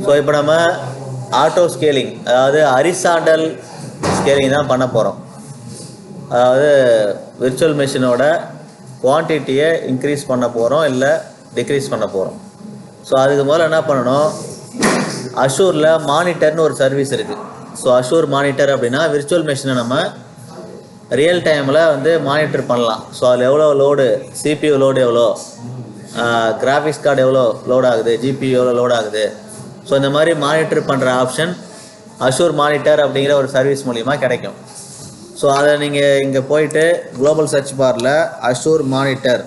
So இப்போ நம்ம auto scaling, அதாவது ஹரிசாண்டல் ஸ்கேலிங் தான் பண்ண போகிறோம். அதாவது விர்ச்சுவல் மிஷினோட குவான்டிட்டியை இன்க்ரீஸ் பண்ண போகிறோம் இல்லை டிக்ரீஸ் பண்ண போகிறோம். ஸோ அதுக்கு முதல்ல என்ன பண்ணணும், அஷூரில் மானிட்டர்னு ஒரு சர்வீஸ் இருக்குது. ஸோ அஷூர் மானிட்டர் அப்படின்னா விர்ச்சுவல் மிஷினை நம்ம ரியல் டைமில் வந்து மானிட்டர் பண்ணலாம். ஸோ அதில் எவ்வளோ லோடு, சிபியூ லோடு எவ்வளோ, கிராஃபிக்ஸ் கார்டு எவ்வளோ லோட் ஆகுது, ஜிபியூ எவ்வளோ லோட் ஆகுது. ஸோ இந்த மாதிரி மானிட்டர் பண்ணுற ஆப்ஷன் அஷூர் மானிட்டர் அப்படிங்கிற ஒரு சர்வீஸ் மூலிமா கிடைக்கும். ஸோ அதை நீங்கள் இங்கே போயிட்டு குளோபல் சர்ச் பாரில் அஷூர் மானிட்டர்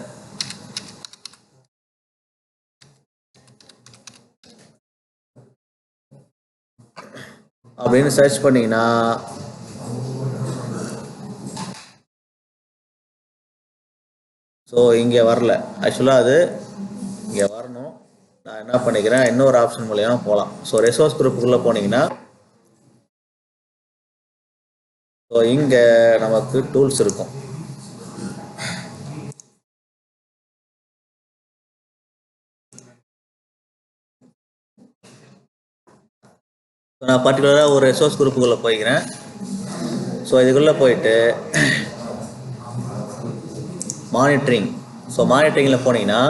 அப்படின்னு சர்ச் பண்ணிங்கன்னா ஸோ இங்கே வரல. ஆக்சுவலாக அது இங்கே வரணும். நான் என்ன பண்ணிக்கிறேன், இன்னொரு ஆப்ஷன் மூலிமா போகலாம். ஸோ ரிசோர்ஸ் குரூப்புக்குள்ளே போனீங்கன்னா ஸோ இங்கே நமக்கு டூல்ஸ் இருக்கும். நான் பர்டிகுலராக ஒரு ரிசோர்ஸ் குரூப்புக்குள்ளே போய்க்கிறேன். ஸோ இதுக்குள்ளே போயிட்டு மானிட்டரிங், ஸோ மானிட்டரிங்கில் போனீங்கன்னா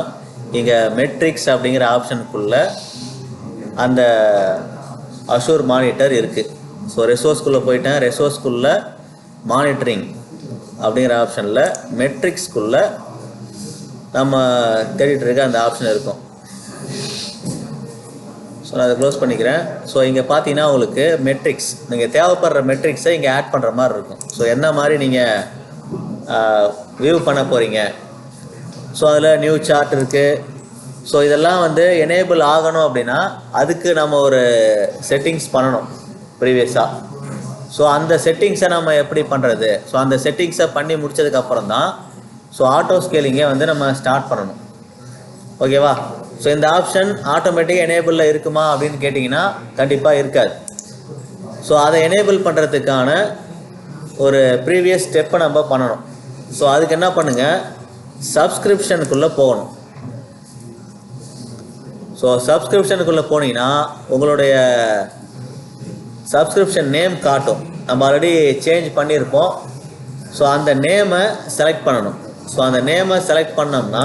இங்கே மெட்ரிக்ஸ் அப்படிங்கிற ஆப்ஷனுக்குள்ளே அந்த அஷூர் மானிட்டர் இருக்குது. ஸோ ரிசோர்ஸ்குள்ளே போயிட்டேன். ரிசோர்ஸ்குள்ளே மானிட்டரிங் அப்படிங்கிற ஆப்ஷனில் மெட்ரிக்ஸ்குள்ளே நம்ம தேடிட்டு இருக்க அந்த ஆப்ஷன் இருக்கும். ஸோ நான் அதை க்ளோஸ் பண்ணிக்கிறேன். ஸோ இங்கே பார்த்தீங்கன்னா உங்களுக்கு மெட்ரிக்ஸ், நீங்கள் தேவைப்படுற மெட்ரிக்ஸை இங்கே ஆட் பண்ணுற மாதிரி இருக்கும். ஸோ என்ன மாதிரி நீங்கள் வியூ பண்ண போகிறீங்க. ஸோ அதில் நியூ சார்ட் இருக்குது. ஸோ இதெல்லாம் வந்து எனேபிள் ஆகணும் அப்படின்னா அதுக்கு நம்ம ஒரு செட்டிங்ஸ் பண்ணணும் ப்ரீவியஸாக. ஸோ அந்த செட்டிங்ஸை நம்ம எப்படி பண்ணுறது, ஸோ அந்த செட்டிங்ஸை பண்ணி முடித்ததுக்கப்புறம் தான் ஸோ ஆட்டோ ஸ்கேலிங்கை வந்து நம்ம ஸ்டார்ட் பண்ணணும். ஓகேவா? ஸோ இந்த ஆப்ஷன் ஆட்டோமேட்டிக்காக எனேபிளில் இருக்குமா அப்படின்னு கேட்டிங்கன்னா கண்டிப்பாக இருக்காது. ஸோ அதை எனேபிள் பண்ணுறதுக்கான ஒரு ப்ரீவியஸ் ஸ்டெப்பை நம்ம பண்ணணும். ஸோ அதுக்கு என்ன பண்ணுங்கள், சப்ஸ்கிரிப்ஷனுக்குள்ளே போகணும். ஸோ சப்ஸ்கிரிப்ஷனுக்குள்ளே போனீங்கன்னா உங்களுடைய சப்ஸ்கிரிப்ஷன் நேம் காட்டும். நம்ம ஆல்ரெடி சேஞ்ச் பண்ணியிருப்போம். ஸோ அந்த நேமை செலக்ட் பண்ணணும். ஸோ அந்த நேமை செலக்ட் பண்ணோம்னா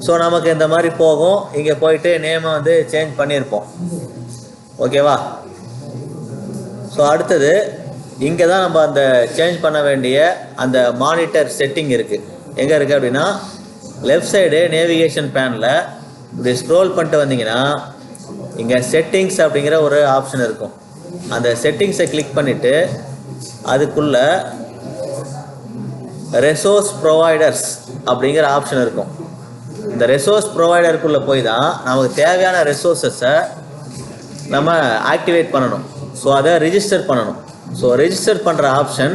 ஸோ நமக்கு இந்த மாதிரி போகும். இங்கே போயிட்டு நேமை வந்து சேஞ்ச் பண்ணியிருப்போம். ஓகேவா? ஸோ அடுத்தது இங்கே தான் நம்ம அந்த சேஞ்ச் பண்ண வேண்டிய அந்த மானிட்டர் செட்டிங் இருக்குது. எங்கே இருக்குது அப்படின்னா லெஃப்ட் சைடு நேவிகேஷன் பேனில் இப்படி ஸ்க்ரோல் பண்ணிட்டு வந்தீங்கன்னா இங்கே செட்டிங்ஸ் அப்படிங்கிற ஒரு ஆப்ஷன் இருக்கும். அந்த செட்டிங்ஸை கிளிக் பண்ணிவிட்டு அதுக்குள்ள ரெசோர்ஸ் ப்ரொவைடர்ஸ் அப்படிங்கிற ஆப்ஷன் இருக்கும். இந்த ரெசோர்ஸ் ப்ரொவைடருக்குள்ளே போய் தான் நமக்கு தேவையான ரெசோர்ஸஸை நம்ம ஆக்டிவேட் பண்ணணும். ஸோ அதை ரிஜிஸ்டர் பண்ணணும். ஸோ ரெஜிஸ்டர் பண்ணுற ஆப்ஷன்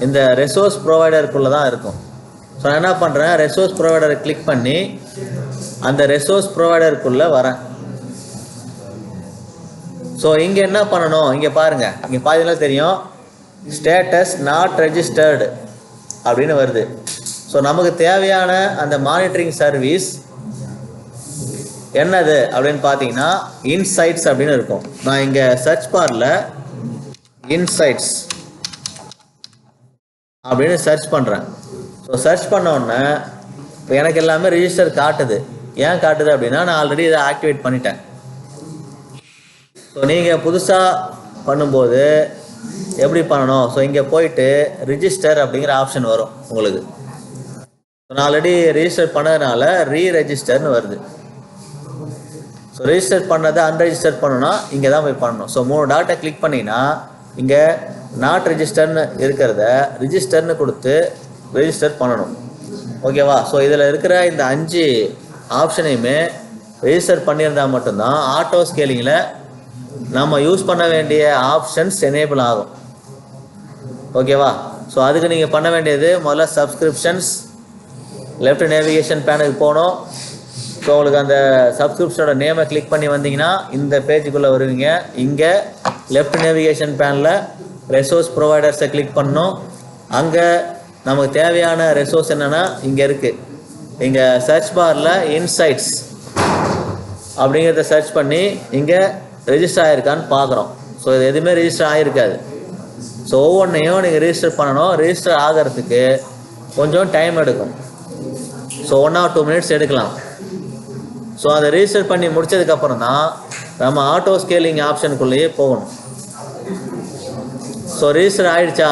இந்த ரெசோர்ஸ் ப்ரொவைடருக்குள்ளே தான் இருக்கும். ஸோ நான் என்ன பண்ணுறேன், ரெசோர்ஸ் ப்ரொவைடரை கிளிக் பண்ணி அந்த ரெசோர்ஸ் ப்ரொவைடருக்குள்ளே வரேன். ஸோ இங்கே என்ன பண்ணணும், இங்கே பாருங்கள், இங்கே பார்த்தீங்கன்னா தெரியும் ஸ்டேட்டஸ் நாட் ரெஜிஸ்டர்டு அப்படின்னு வருது. ஸோ நமக்கு தேவையான அந்த மானிட்டரிங் சர்வீஸ் என்னது அப்படின்னு பார்த்தீங்கன்னா இன்சைட்ஸ் அப்படின்னு இருக்கும். நான் இங்கே சர்ச் பாரில் இன்சைட்ஸ் அப்படின்னு சர்ச் பண்ணுறேன். ஸோ சர்ச் பண்ணோடனே இப்போ எனக்கு எல்லாமே ரிஜிஸ்டர் காட்டுது. ஏன் காட்டுது அப்படின்னா நான் ஆல்ரெடி இதை ஆக்டிவேட் பண்ணிட்டேன். ஸோ நீங்கள் புதுசாக பண்ணும்போது எப்படி பண்ணணும், ஸோ இங்கே போயிட்டு ரிஜிஸ்டர் அப்படிங்கிற ஆப்ஷன் வரும் உங்களுக்கு. நான் ஆல்ரெடி ரிஜிஸ்டர் பண்ணதுனால ரீரெஜிஸ்டர்னு வருது. ஸோ ரிஜிஸ்டர் பண்ணதை அன்ரெஜிஸ்டர் பண்ணணும்னா இங்கே தான் போய் பண்ணணும். ஸோ 3 டாட்டை கிளிக் பண்ணிங்கன்னா இங்கே நாட் ரெஜிஸ்டர்னு இருக்கிறத ரிஜிஸ்டர்னு கொடுத்து ரெஜிஸ்டர் பண்ணணும். ஓகேவா? ஸோ இதில் இருக்கிற இந்த 5 ஆப்ஷனையுமே ரெஜிஸ்டர் பண்ணியிருந்தால் மட்டும்தான் ஆட்டோ ஸ்கேலிங்கில் நம்ம யூஸ் பண்ண வேண்டிய ஆப்ஷன்ஸ் எனேபிள் ஆகும். ஓகேவா? ஸோ அதுக்கு நீங்கள் பண்ண வேண்டியது முதல்ல சப்ஸ்கிரிப்ஷன்ஸ், லெஃப்ட் நேவிகேஷன் பேனுக்கு போகணும். ஸோ உங்களுக்கு அந்த சப்ஸ்கிரிப்ஷனோட நேமை கிளிக் பண்ணி வந்தீங்கன்னா இந்த பேஜுக்குள்ளே வருவீங்க. இங்கே லெஃப்ட் நேவிகேஷன் பேனில் ரெசோர்ஸ் ப்ரொவைடர்ஸை கிளிக் பண்ணணும். அங்கே நமக்கு தேவையான ரெசோர்ஸ் என்னென்னா இங்கே இருக்குது. இங்கே சர்ச் பாரில் இன்சைட்ஸ் அப்படிங்கிறத சர்ச் பண்ணி இங்கே ரெஜிஸ்டர் ஆகிருக்கான்னு பார்க்குறோம். ஸோ இது எதுவுமே ரெஜிஸ்டர் ஆகிருக்காது. ஸோ ஒவ்வொன்றையும் நீங்கள் ரெஜிஸ்டர் பண்ணணும். ரெஜிஸ்டர் ஆகிறதுக்கு கொஞ்சம் டைம் எடுக்கும். ஸோ 1 or 2 minutes எடுக்கலாம். ஸோ அதை ரெஜிஸ்டர் பண்ணி முடித்ததுக்கப்புறம் தான் நம்ம ஆட்டோ ஸ்கேலிங் ஆப்ஷனுக்குள்ளேயே போகணும். ஸோ ரெஜிஸ்டர் ஆகிடுச்சா?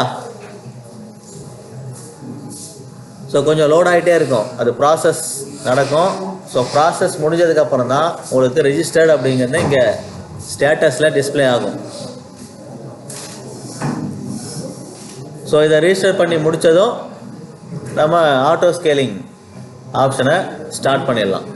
ஸோ கொஞ்சம் லோட் ஆகிட்டே இருக்கும், அது ப்ராசஸ் நடக்கும். ஸோ ப்ராசஸ் முடிஞ்சதுக்கப்புறம் தான் உங்களுக்கு ரெஜிஸ்டர்ட் அப்படிங்கிறது இங்கே ஸ்டேட்டஸில் டிஸ்பிளே ஆகும். ஸோ இதை ரெஜிஸ்டர் பண்ணி முடித்ததும் நம்ம ஆட்டோ ஸ்கேலிங் ஆப்ஷனை ஸ்டார்ட் பண்ணிடலாம்.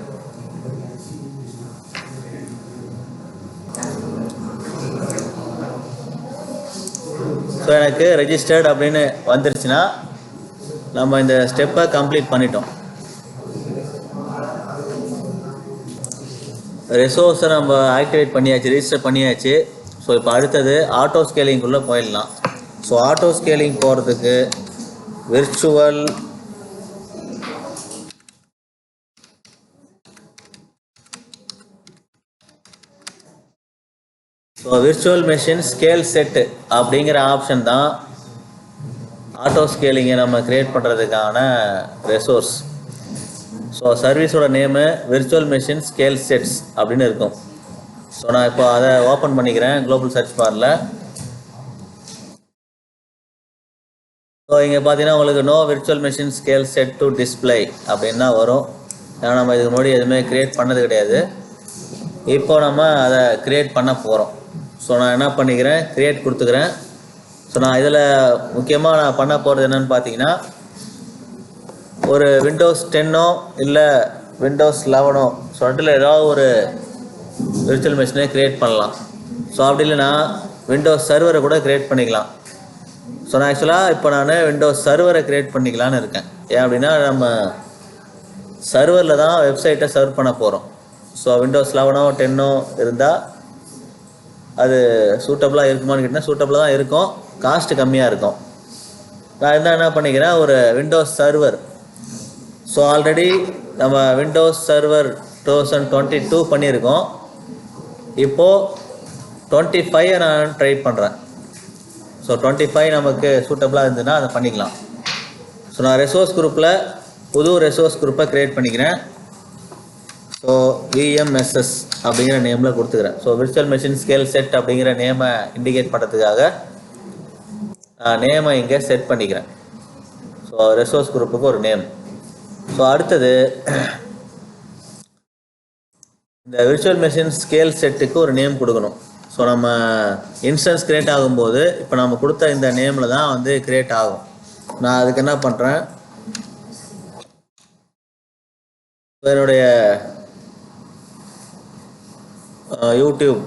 ஸோ எனக்கு ரெஜிஸ்டர்ட் அப்படின்னு வந்துருச்சுன்னா நம்ம இந்த ஸ்டெப்பை கம்ப்ளீட் பண்ணிட்டோம். ரிசோர்ஸை நம்ம ஆக்டிவேட் பண்ணியாச்சு, ரெஜிஸ்டர் பண்ணியாச்சு. ஸோ இப்போ அடுத்தது ஆட்டோ ஸ்கேலிங்குள்ளே போயிடலாம். ஸோ ஆட்டோ ஸ்கேலிங் போகிறதுக்கு விர்ச்சுவல் மெஷின் ஸ்கேல் செட்டு அப்படிங்கிற ஆப்ஷன் தான் ஆட்டோ ஸ்கேலிங்கை நம்ம க்ரியேட் பண்ணுறதுக்கான ரிசோர்ஸ். ஸோ சர்வீஸோட name virtual machine scale sets அப்படின்னு இருக்கும். ஸோ நான் இப்போ அதை ஓப்பன் பண்ணிக்கிறேன் குளோபல் சர்ச் பாரில். ஸோ இங்கே பார்த்தீங்கன்னா உங்களுக்கு no virtual machine scale set to display அப்படின்னு தான் வரும். ஏன்னா நம்ம இதுக்கு முன்னாடி எதுவுமே க்ரியேட் பண்ணது கிடையாது. இப்போ நம்ம அதை க்ரியேட் பண்ண போகிறோம். ஸோ நான் என்ன பண்ணிக்கிறேன், க்ரியேட் கொடுத்துக்கிறேன். ஸோ நான் இதில் முக்கியமாக நான் பண்ண போகிறது என்னென்னு பார்த்தீங்கன்னா, ஒரு விண்டோஸ் 10 இல்லை விண்டோஸ் 11 ஸோ அதில் ஏதாவது ஒரு விர்ச்சுவல் மெஷினை க்ரியேட் பண்ணலாம். ஸோ அப்படி இல்லைன்னா விண்டோஸ் சர்வரை கூட க்ரியேட் பண்ணிக்கலாம். ஸோ நான் ஆக்சுவலாக இப்போ நான் விண்டோஸ் சர்வரை க்ரியேட் பண்ணிக்கலான்னு இருக்கேன். ஏன் அப்படின்னா நம்ம சர்வரில் தான் வெப்சைட்டை சர்வ் பண்ண போகிறோம். ஸோ விண்டோஸ் 11 10 இருந்தால் அது சூட்டபுளாக இருக்குமான்னு கேட்டால் சூட்டபுளாக தான் இருக்கும், காஸ்ட்டு கம்மியாக இருக்கும். நான் என்ன பண்ணிக்கிறேன், ஒரு விண்டோஸ் சர்வர். ஸோ ஆல்ரெடி நம்ம விண்டோஸ் சர்வர் 2022 பண்ணியிருக்கோம். இப்போது 25 நான் ட்ரை பண்ணுறேன். ஸோ 25 நமக்கு சூட்டபுளாக இருந்ததுன்னா அதை பண்ணிக்கலாம். ஸோ நான் ரெசோர்ஸ் குரூப்பில் புது ரெசோர்ஸ் குரூப்பை க்ரியேட் பண்ணிக்கிறேன். ஸோ VMSS அப்படிங்கிற நேமில் கொடுத்துக்கிறேன். So virtual machine scale set அப்படிங்கிற நேமை இண்டிகேட் பண்ணுறதுக்காக நான் நேமை இங்கே செட் பண்ணிக்கிறேன். ஸோ ரெசோர்ஸ் குரூப்புக்கு ஒரு நேம். ஸோ அடுத்தது இந்த விர்ச்சுவல் மெஷின் ஸ்கேல் செட்டுக்கு ஒரு நேம் கொடுக்கணும். ஸோ நம்ம இன்ஸ்டன்ஸ் க்ரியேட் ஆகும்போது இப்போ நம்ம கொடுத்த இந்த நேமில் தான் வந்து க்ரியேட் ஆகும். நான் அதுக்கு என்ன பண்ணுறேன், என்னுடைய யூடியூப்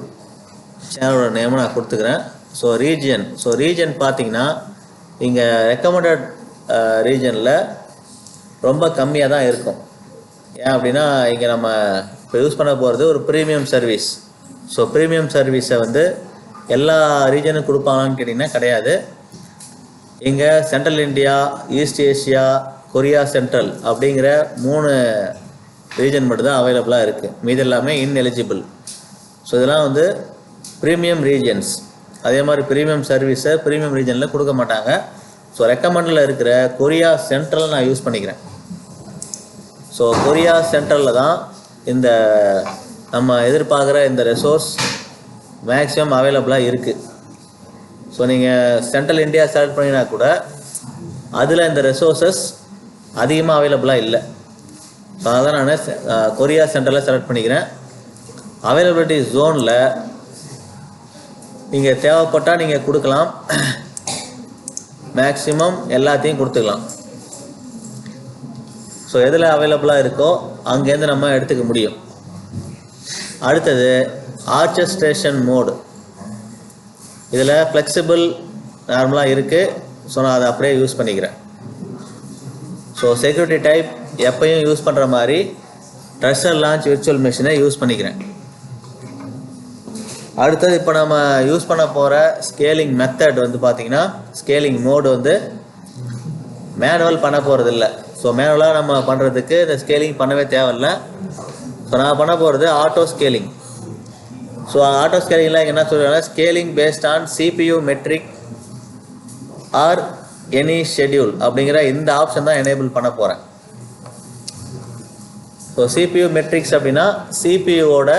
சேனலோட நேமை நான் கொடுத்துக்கிறேன். ஸோ ரீஜன் பார்த்தீங்கன்னா இங்கே ரெக்கமெண்டட் ரீஜனில் ரொம்ப கம்மியாக தான் இருக்கும். ஏன் அப்படின்னா இங்கே நம்ம இப்போ யூஸ் பண்ண போகிறது ஒரு ப்ரீமியம் சர்வீஸ். ஸோ ப்ரீமியம் சர்வீஸை வந்து எல்லா ரீஜனும் கொடுப்பாங்கன்னு கேட்டிங்கன்னா கிடையாது. இங்கே central India, east Asia, Korea central அப்படிங்கிற 3 ரீஜன் மட்டும்தான் அவைலபிளாக இருக்குது. மீது எல்லாமே இன்எலிஜிபிள். ஸோ இதெல்லாம் வந்து ப்ரீமியம் ரீஜன்ஸ். அதே மாதிரி ப்ரீமியம் சர்வீஸை ப்ரீமியம் ரீஜனில் கொடுக்க மாட்டாங்க. ஸோ ரெக்கமெண்டில் இருக்கிற கொரியா சென்ட்ரல் நான் யூஸ் பண்ணிக்கிறேன். ஸோ கொரியா சென்ட்ரலில் தான் இந்த நம்ம எதிர்பார்க்குற இந்த ரெசோர்ஸ் மேக்ஸிமம் அவைலபிளாக இருக்குது. ஸோ நீங்கள் சென்ட்ரல் இந்தியா செலக்ட் பண்ணினா கூட அதில் இந்த ரெசோர்ஸஸ் அதிகமாக அவைலபிளாக இல்லை. ஸோ அதனால் நான் கொரியா சென்ட்ரலில் செலக்ட் பண்ணிக்கிறேன். அவைலபிலிட்டி ஜோனில் நீங்கள் தேவைப்பட்டால் நீங்கள் கொடுக்கலாம், மேக்ஸிமம் எல்லாத்தையும் கொடுத்துக்கலாம். ஸோ எதில் அவைலபிளாக இருக்கோ அங்கேருந்து நம்ம எடுத்துக்க முடியும். அடுத்தது ஆர்கெஸ்ட்ரேஷன் மோடு. இதில் ஃப்ளெக்சிபிள் நார்மலாக இருக்குது. ஸோ நான் அதை அப்படியே யூஸ் பண்ணிக்கிறேன். ஸோ செக்யூரிட்டி டைப் எப்பையும் யூஸ் பண்ணுற மாதிரி ட்ரெஷர் லான்ச் விர்ச்சுவல் மெஷினை யூஸ் பண்ணிக்கிறேன். அடுத்தது இப்போ நம்ம யூஸ் பண்ண போகிற ஸ்கேலிங் மெத்தட் வந்து பார்த்திங்கன்னா, ஸ்கேலிங் மோடு வந்து மேனுவல் பண்ண போகிறது இல்லை. ஸோ மேனுவலாக நம்ம பண்ணுறதுக்கு இந்த ஸ்கேலிங் பண்ணவே தேவையில்லை. ஸோ நான் பண்ண போகிறது ஆட்டோ ஸ்கேலிங். ஸோ ஆட்டோ ஸ்கேலிங்கில் என்ன சொல்கிறாங்கன்னா, scaling based on CPU metric or any schedule அப்படிங்கிற இந்த ஆப்ஷன் தான் எனேபிள் பண்ண போகிறேன். ஸோ CPU மெட்ரிக்ஸ் அப்படின்னா CPUவோட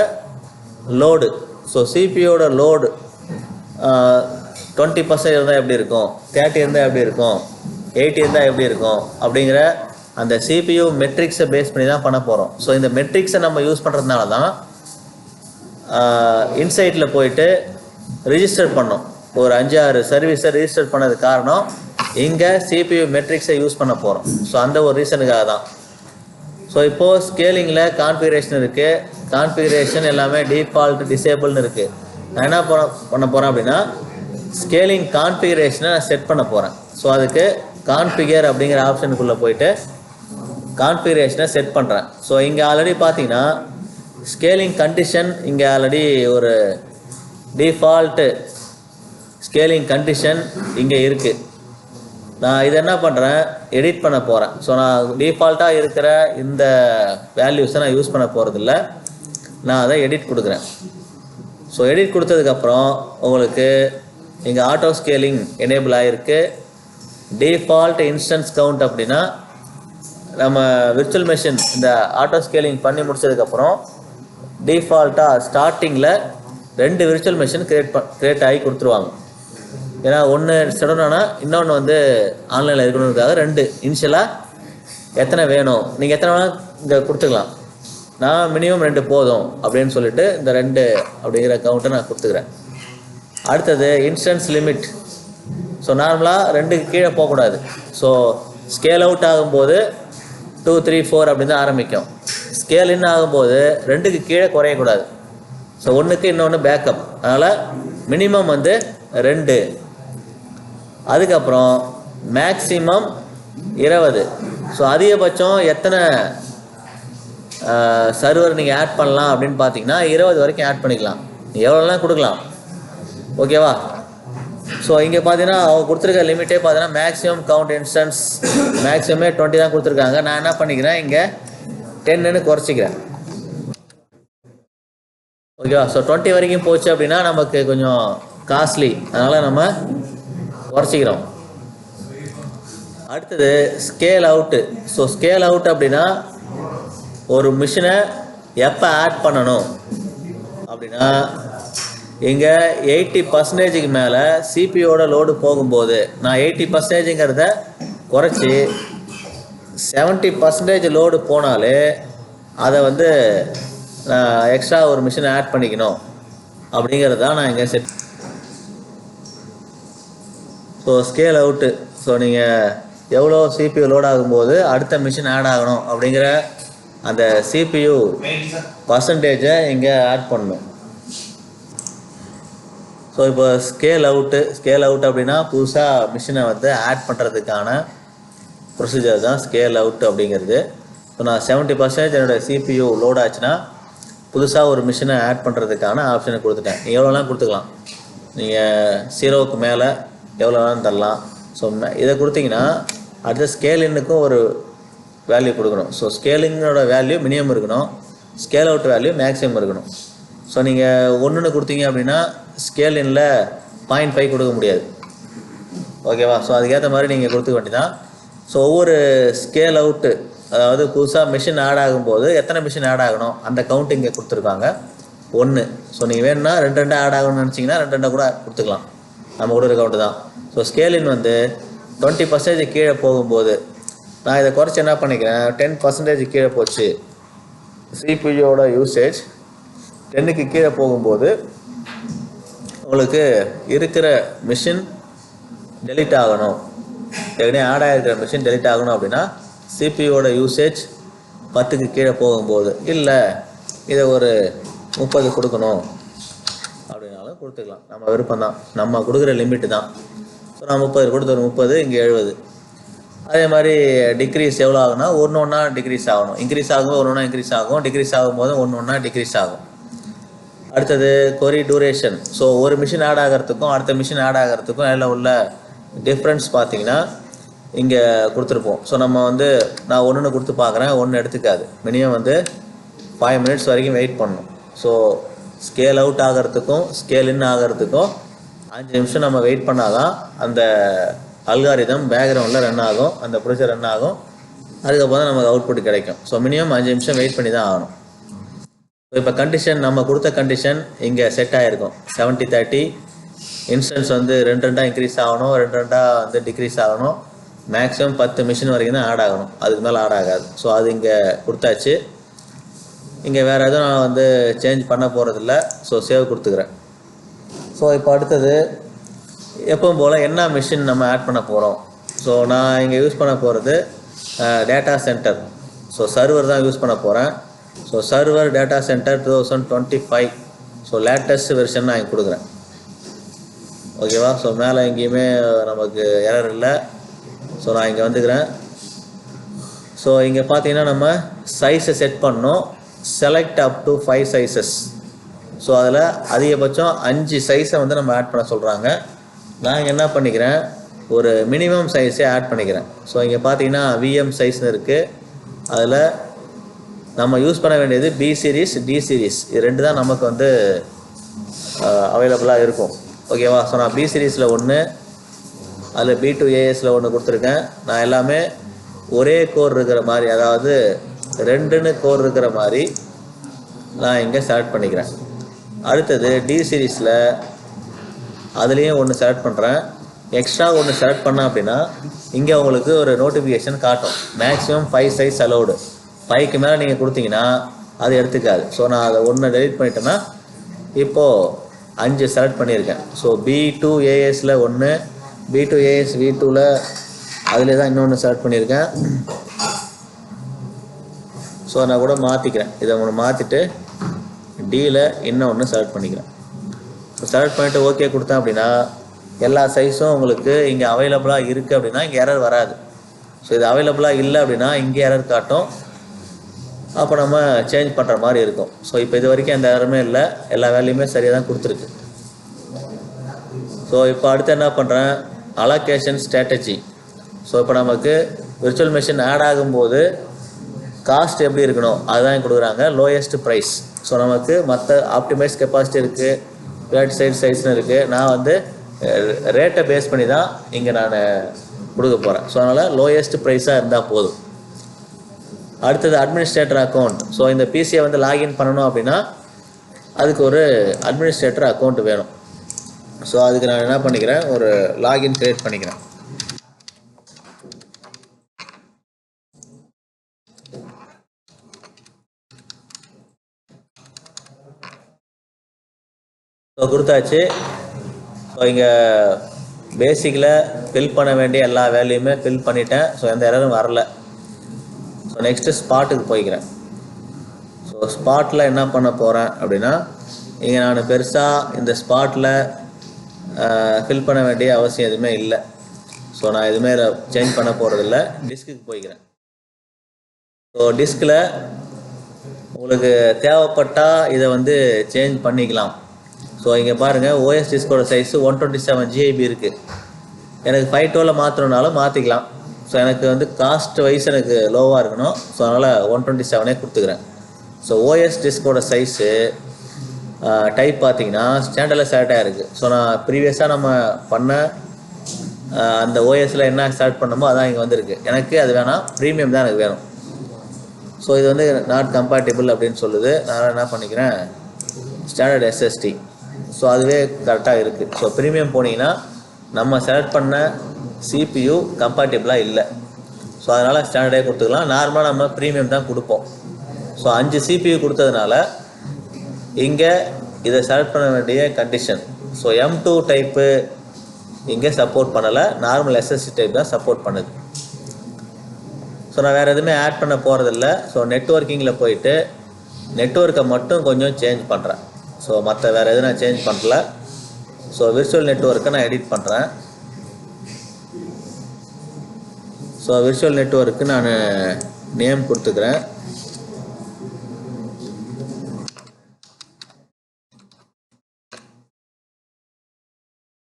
லோடு. ஸோ CPUவோட லோடு 20% இருந்தால் எப்படி இருக்கும், 30 இருந்தால் எப்படி இருக்கும், 80 இருந்தால் எப்படி இருக்கும் அப்படிங்கிற அந்த CPU மெட்ரிக்ஸை பேஸ் பண்ணி தான் பண்ண போகிறோம். ஸோ இந்த மெட்ரிக்ஸை நம்ம யூஸ் பண்ணுறதுனால தான் இன்சைட்டில் போயிட்டு ரிஜிஸ்டர் பண்ணோம். ஒரு 5-6 சர்வீஸை ரிஜிஸ்டர் பண்ணது காரணம் இங்கே CPU மெட்ரிக்ஸை யூஸ் பண்ண போகிறோம். ஸோ அந்த ஒரு ரீசனுக்காக தான். ஸோ இப்போது ஸ்கேலிங்கில் கான்ஃபிகரேஷன் இருக்குது. கான்ஃபிகரேஷன் எல்லாமே டிஃபால்ட் டிசேபிள்னு இருக்குது. நான் என்ன பண்ண போகிறேன் அப்படின்னா, ஸ்கேலிங் கான்ஃபிகரேஷனை நான் செட் பண்ண போகிறேன். ஸோ அதுக்கு கான்ஃபிகர் அப்படிங்கிற ஆப்ஷனுக்குள்ளே போயிட்டு கான்ஃபிகரேஷனை செட் பண்ணுறேன். ஸோ இங்கே ஆல்ரெடி பார்த்தீங்கன்னா ஸ்கேலிங் கண்டிஷன் இங்கே ஆல்ரெடி ஒரு டிஃபால்ட்டு ஸ்கேலிங் கண்டிஷன் இங்கே இருக்குது. நான் இதை என்ன பண்ணுறேன், எடிட் பண்ண போகிறேன். ஸோ நான் டிஃபால்ட்டாக இருக்கிற இந்த வேல்யூஸை நான் யூஸ் பண்ண போகிறதில்ல, நான் அதை எடிட் கொடுக்குறேன். ஸோ எடிட் கொடுத்ததுக்கப்புறம் உங்களுக்கு இங்கே ஆட்டோ ஸ்கேலிங் எனேபிள் ஆகிருக்கு. டிஃபால்ட் இன்ஸ்டன்ஸ் கவுண்ட் அப்படின்னா நம்ம விர்ச்சுவல் மெஷின் இந்த ஆட்டோ ஸ்கேலிங் பண்ணி முடிச்சதுக்கப்புறம் டிஃபால்ட்டாக ஸ்டார்டிங்கில் 2 விர்ச்சுவல் மெஷின் கிரியேட் ஆகி கொடுத்துருவாங்க. ஏன்னா ஒன்று சடனானா இன்னொன்று வந்து ஆன்லைனில் இருக்கணுன்றதுக்காக 2 இனிஷியலாக எத்தனை வேணும், நீங்கள் எத்தனை வேணால் இங்கே கொடுத்துக்கலாம். நான் மினிமம் 2 போதும் அப்படின்னு சொல்லிட்டு இந்த 2 அப்படிங்கிற கவுண்ட்டை நான் கொடுத்துக்கிறேன். அடுத்தது இன்ஸ்டன்ஸ் லிமிட். ஸோ நார்மலாக 2க்கு கீழே போகக்கூடாது. ஸோ ஸ்கேல் அவுட் ஆகும்போது 2, 3, 4 அப்படின்னு தான் ஆரம்பிக்கும். ஸ்கேல் இன் ஆகும்போது 2க்கு கீழே குறையக்கூடாது. ஸோ 1க்கு இன்னொன்று பேக்கப். அதனால் மினிமம் வந்து 2. அதுக்கப்புறம் மேக்ஸிமம் 20. ஸோ அதிகபட்சம் எத்தனை சர்வர் நீங்கள் ஆட் பண்ணலாம் அப்படின்னு பார்த்தீங்கன்னா 20 வரைக்கும் ஆட் பண்ணிக்கலாம். எவ்வளோலாம் கொடுக்கலாம், ஓகேவா? ஸோ இங்கே பார்த்தீங்கன்னா அவங்க கொடுத்துருக்க லிமிட்டே பார்த்தீங்கன்னா மேக்ஸிமம் கவுண்ட் இன்ஸ்டன்ஸ் மேக்ஸிமமே 20 தான் கொடுத்துருக்காங்க. நான் என்ன பண்ணிக்கிறேன், இங்கே 10ன்னு குறைச்சிக்கிறேன், ஓகேவா? ஸோ 20 வரைக்கும் போச்சு அப்படின்னா நமக்கு கொஞ்சம் காஸ்ட்லி, அதனால் நம்ம குறைச்சிக்கிறோம். அடுத்தது scale out. So scale out அப்படின்னா ஒரு மிஷினை எப்போ ஆட் பண்ணணும் அப்படின்னா, இங்கே 80%க்கு மேலே சிபியோட லோடு போகும்போது நான் 80%ங்கிறத குறைச்சி 70% லோடு போனாலே அதை வந்து நான் எக்ஸ்ட்ரா ஒரு மிஷினை ஆட் பண்ணிக்கணும் அப்படிங்கிறது தான் நான் இங்கே set. So scale out. So நீங்கள் எவ்வளோ CPU லோட் ஆகும்போது அடுத்த மிஷின் ஆட் ஆகணும் அப்படிங்கிற அந்த CPU பர்சன்டேஜை இங்கே ஆட் பண்ணணும். ஸோ இப்போ ஸ்கேல் அவுட் அப்படின்னா புதுசாக மிஷினை வந்து ஆட் பண்ணுறதுக்கான ப்ரொசீஜர் தான் ஸ்கேல் அவுட் அப்படிங்கிறது. ஸோ நான் 70% என்னோடய CPU லோட் ஆச்சுன்னா புதுசாக ஒரு மிஷினை ஆட் பண்ணுறதுக்கான ஆப்ஷனை கொடுத்துட்டேன். நீங்கள் எவ்வளோலாம் கொடுத்துக்கலாம், நீங்கள் 0க்கு மேலே எவ்வளோ வேணாலும் தரலாம். ஸோ இதை கொடுத்தீங்கன்னா அடுத்த ஸ்கேலின்னுக்கும் ஒரு வேல்யூ கொடுக்கணும். ஸோ ஸ்கேலிங்கோட வேல்யூ மினிமம் இருக்கணும், ஸ்கேல் அவுட் வேல்யூ மேக்ஸிமம் இருக்கணும். ஸோ நீங்கள் 1ன்னு கொடுத்தீங்க அப்படின்னா ஸ்கேலினில் 0.5 கொடுக்க முடியாது, ஓகேவா? ஸோ அதுக்கேற்ற மாதிரி நீங்கள் கொடுத்துக்க வேண்டியதான். ஸோ ஒவ்வொரு ஸ்கேல் அவுட்டு, அதாவது புதுசாக மிஷின் ஆட் ஆகும்போது எத்தனை மிஷின் ஆட் ஆகணும் அந்த கவுண்ட் இங்கே கொடுத்துருக்காங்க 1. ஸோ நீங்கள் வேணும்னா 2 ஆட் ஆகணும்னு நினச்சிங்கன்னா 2 கூட கொடுத்துக்கலாம், நம்ம கொடுக்குற கவுண்ட்டு தான். ஸோ ஸ்கேலின் வந்து 20% கீழே போகும்போது நான் இதை குறைச்சி என்ன பண்ணிக்கிறேன், 10% கீழே போச்சு. சிபியோட யூசேஜ் 10க்கு கீழே போகும்போது உங்களுக்கு இருக்கிற மிஷின் டெலிட் ஆகணும், ஏற்கனவே ஆட் ஆகிருக்கிற மிஷின் டெலிட் ஆகணும் அப்படின்னா சிபியோட யூசேஜ் 10க்கு கீழே போகும்போது, இல்லை இதை ஒரு 30 கொடுக்கணும் அப்படின்னாலும் கொடுத்துக்கலாம், நம்ம விருப்பம் தான், நம்ம கொடுக்குற லிமிட்டு தான். ஸோ நான் 30 கொடுத்து ஒரு 30, இங்கே 70. அதே மாதிரி டிக்ரீஸ் எவ்வளோ ஆகுனா ஒன்றா டிக்ரீஸ் ஆகணும், இன்க்ரீஸ் ஆகும்போது ஒன்றா இன்க்ரீஸ் ஆகும், டிக்ரீஸ் ஆகும்போது ஒன்றா டிக்ரீஸ் ஆகும். அடுத்தது கொரி டூரேஷன். ஸோ ஒரு மிஷின் ஆட் ஆகிறதுக்கும் அடுத்த மிஷின் ஆட் ஆகிறதுக்கும் அதில் உள்ள டிஃப்ரென்ஸ் பார்த்தீங்கன்னா இங்கே கொடுத்துருப்போம். ஸோ நம்ம வந்து நான் 1ன்னு கொடுத்து பார்க்குறேன், 1 எடுத்துக்காது, மினிமம் வந்து 5 minutes வரைக்கும் வெயிட் பண்ணணும். ஸோ ஸ்கேல் அவுட் ஆகிறதுக்கும் ஸ்கேல் இன் ஆகிறதுக்கும் 5 நிமிஷம் நம்ம வெயிட் பண்ணாதான் அந்த அல்காரிதம் பேக்ரவுண்டில் ரன் ஆகும், அந்த ப்ரொசீஜர் ரன் ஆகும். அதுக்கப்புறம் தான் நமக்கு அவுட்புட் கிடைக்கும். ஸோ மினிமம் 5 நிமிஷம் வெயிட் பண்ணி தான் ஆகணும். ஸோ இப்போ கண்டிஷன் நம்ம கொடுத்த கண்டிஷன் இங்கே செட் ஆகிருக்கும். 70-30 இன்ஸ்டன்ஸ் வந்து 2 இன்க்ரீஸ் ஆகணும், 2 வந்து டிக்ரீஸ் ஆகணும். மேக்ஸிமம் 10 மிஷின் வரைக்கும் தான் ஆட் ஆகணும், அதுக்கு மேலே ஆட் ஆகாது. ஸோ அது இங்கே கொடுத்தாச்சு. இங்கே வேறு எதுவும் நான் வந்து சேஞ்ச் பண்ண போகிறதில்ல. ஸோ சேவ் கொடுத்துக்கிறேன். ஸோ இப்போ அடுத்தது எப்பவும் போல் என்ன மிஷின் நம்ம ஆட் பண்ண போகிறோம். ஸோ நான் இங்கே யூஸ் பண்ண போகிறது டேட்டா சென்டர். ஸோ சர்வர் தான் யூஸ் பண்ண போகிறேன். So server data centre 2025. So latest version நான் இங்கே கொடுக்குறேன். ஓகேவா? ஸோ மேலே எங்கேயுமே நமக்கு எரர் இல்லை. ஸோ நான் இங்கே வந்துக்கிறேன். ஸோ இங்கே பார்த்தீங்கன்னா நம்ம சைஸை செட் பண்ணோம். Select up to 5 sizes. So அதில் அதிகபட்சம் 5 சைஸை வந்து நம்ம ஆட் பண்ண சொல்கிறாங்க. நான் என்ன பண்ணிக்கிறேன், ஒரு மினிமம் சைஸே ஆட் பண்ணிக்கிறேன். ஸோ இங்கே பார்த்தீங்கன்னா விஎம் சைஸ்னு இருக்குது. அதில் நம்ம யூஸ் பண்ண வேண்டியது பி சீரீஸ், டி சீரீஸ். இது 2 தான் நமக்கு வந்து அவைலபிளாக இருக்கும். ஓகேவா? ஸோ நான் பி சீரீஸில் 1, அதில் B2ASல 1 கொடுத்துருக்கேன். நான் எல்லாமே ஒரே கோர் இருக்கிற மாதிரி, அதாவது 2 கோர் இருக்கிற மாதிரி நான் இங்கே செலக்ட் பண்ணிக்கிறேன். அடுத்தது டி சீரீஸில் அதுலேயும் 1 செலக்ட் பண்ணுறேன். எக்ஸ்ட்ரா 1 செலக்ட் பண்ணேன் அப்படின்னா இங்கே உங்களுக்கு ஒரு நோட்டிஃபிகேஷன் காட்டும். Maximum 5 size allowed. 5க்கு மேலே நீங்கள் கொடுத்தீங்கன்னா அது எடுத்துக்காது. ஸோ நான் அதை 1 டெலிட் பண்ணிட்டேன்னா இப்போது 5 செலக்ட் பண்ணியிருக்கேன். ஸோ B2ASல 1, B2AS V2ல அதிலே தான் இன்னொன்று செலக்ட் பண்ணியிருக்கேன். ஸோ நான் கூட மாற்றிக்கிறேன். இதை ஒன்று மாற்றிட்டு டியில் இன்னொன்று செலக்ட் பண்ணிக்கிறேன். ஸோ செலக்ட் பண்ணிவிட்டு ஓகே கொடுத்தேன் அப்படின்னா எல்லா சைஸும் உங்களுக்கு இங்கே அவைலபிளாக இருக்குது அப்படின்னா இங்கே எரர் வராது. ஸோ இது அவைலபிளாக இல்லை அப்படின்னா இங்கே எரர் காட்டும். அப்போ நம்ம சேஞ்ச் பண்ணுற மாதிரி இருக்கும். ஸோ இப்போ இது வரைக்கும் எந்த எரருமே இல்லை, எல்லா வேலையுமே சரியாக தான் கொடுத்துருக்கு. ஸோ இப்போ அடுத்து என்ன பண்ணுறேன், அலோகேஷன் ஸ்ட்ராட்டஜி. ஸோ இப்போ நமக்கு விர்ச்சுவல் மெஷின் ஆட் ஆகும்போது காஸ்ட் எப்படி இருக்கணும் அதுதான் கொடுக்குறாங்க, லோயஸ்ட் ப்ரைஸ். ஸோ நமக்கு மற்ற ஆப்டிமைஸ் கெப்பாசிட்டி இருக்குது, பிளாட் சைஸ்னு இருக்குது. நான் வந்து ரேட்டை பேஸ் பண்ணி தான் இங்கே நான் கொடுக்க போகிறேன். ஸோ அதனால் லோயஸ்ட் ப்ரைஸாக இருந்தால் போதும். அடுத்தது அட்மினிஸ்ட்ரேட்டர் அக்கௌண்ட். ஸோ இந்த பிசியை வந்து லாகின் பண்ணணும் அப்படின்னா அதுக்கு ஒரு அட்மினிஸ்ட்ரேட்டர் அக்கௌண்ட் வேணும். ஸோ அதுக்கு நான் என்ன பண்ணிக்கிறேன், ஒரு லாகின் கிரியேட் பண்ணிக்கிறேன். ஸோ கொடுத்தாச்சு. ஸோ இங்கே பேசிக்கில் ஃபில் பண்ண வேண்டிய எல்லா வேலையுமே ஃபில் பண்ணிட்டேன். ஸோ எந்த எரரும் வரல. ஸோ நெக்ஸ்ட்டு ஸ்பாட்டுக்கு போய்க்கிறேன். ஸோ ஸ்பாட்டில் என்ன பண்ண போகிறேன் அப்படின்னா இங்கே நான் பெருசாக இந்த ஸ்பாட்டில் ஃபில் பண்ண வேண்டிய அவசியம் எதுவுமே இல்லை. ஸோ நான் எதுவுமே சேஞ்ச் பண்ண போகிறதில்ல. டிஸ்க்குக்கு போய்க்கிறேன். ஸோ டிஸ்கில் உங்களுக்கு தேவைப்பட்டால் இதை வந்து சேஞ்ச் பண்ணிக்கலாம். ஸோ இங்கே பாருங்கள், ஓஎஸ் டிஸ்கோட சைஸு 127 GB இருக்குது. எனக்கு 512 மாற்றணுன்னாலும் மாற்றிக்கலாம். ஸோ எனக்கு வந்து காஸ்ட் வைஸ் எனக்கு லோவாக இருக்கணும். ஸோ அதனால் 127 கொடுத்துக்கிறேன். ஸோ ஓஎஸ் டிஸ்கோட சைஸு டைப் பார்த்தீங்கன்னா ஸ்டாண்டர்டில் செலக்டாக இருக்குது. ஸோ நான் ப்ரீவியஸாக நம்ம பண்ண அந்த ஓஎஸில் என்ன செலக்ட் பண்ணமோ அதான் இங்கே வந்துருக்கு. எனக்கு அது வேணாம், ப்ரீமியம் தான் எனக்கு வேணும். ஸோ இது வந்து நாட் கம்பேட்டிபிள் அப்படின்னு சொல்லுது. நான் என்ன பண்ணிக்கிறேன், ஸ்டாண்டர்ட் எஸ்எஸ்டி. ஸோ அதுவே கரெக்டாக இருக்குது. ஸோ ப்ரீமியம் போனீங்கன்னா நம்ம செலக்ட் பண்ண CPU கம்பேட்டிபிளாக இல்லை. ஸோ அதனால் ஸ்டாண்டர்டே கொடுத்துக்கலாம். நார்மலாக நம்ம ப்ரீமியம் தான் கொடுப்போம். ஸோ 5 CPU கொடுத்ததுனால இங்கே இதை செலக்ட் பண்ண வேண்டிய கண்டிஷன். ஸோ M2 டைப்பு இங்கே சப்போர்ட் பண்ணலை, நார்மல் SSD டைப் தான் சப்போர்ட் பண்ணுது. ஸோ நான் வேறு எதுவுமே ஆட் பண்ண போகிறதில்ல. ஸோ நெட்வொர்க்கிங்கில் போயிட்டு நெட்வொர்க்கை மட்டும் கொஞ்சம் சேஞ்ச் பண்ணுறேன். ஸோ மற்ற வேறு எதுவும் நான் சேஞ்ச் பண்ணல. ஸோ விர்ச்சுவல் நெட்வொர்க்கை நான் எடிட் பண்ணுறேன். ஸோ விர்ச்சுவல் நெட்வொர்க்கு நான் நேம் கொடுத்துக்கிறேன்.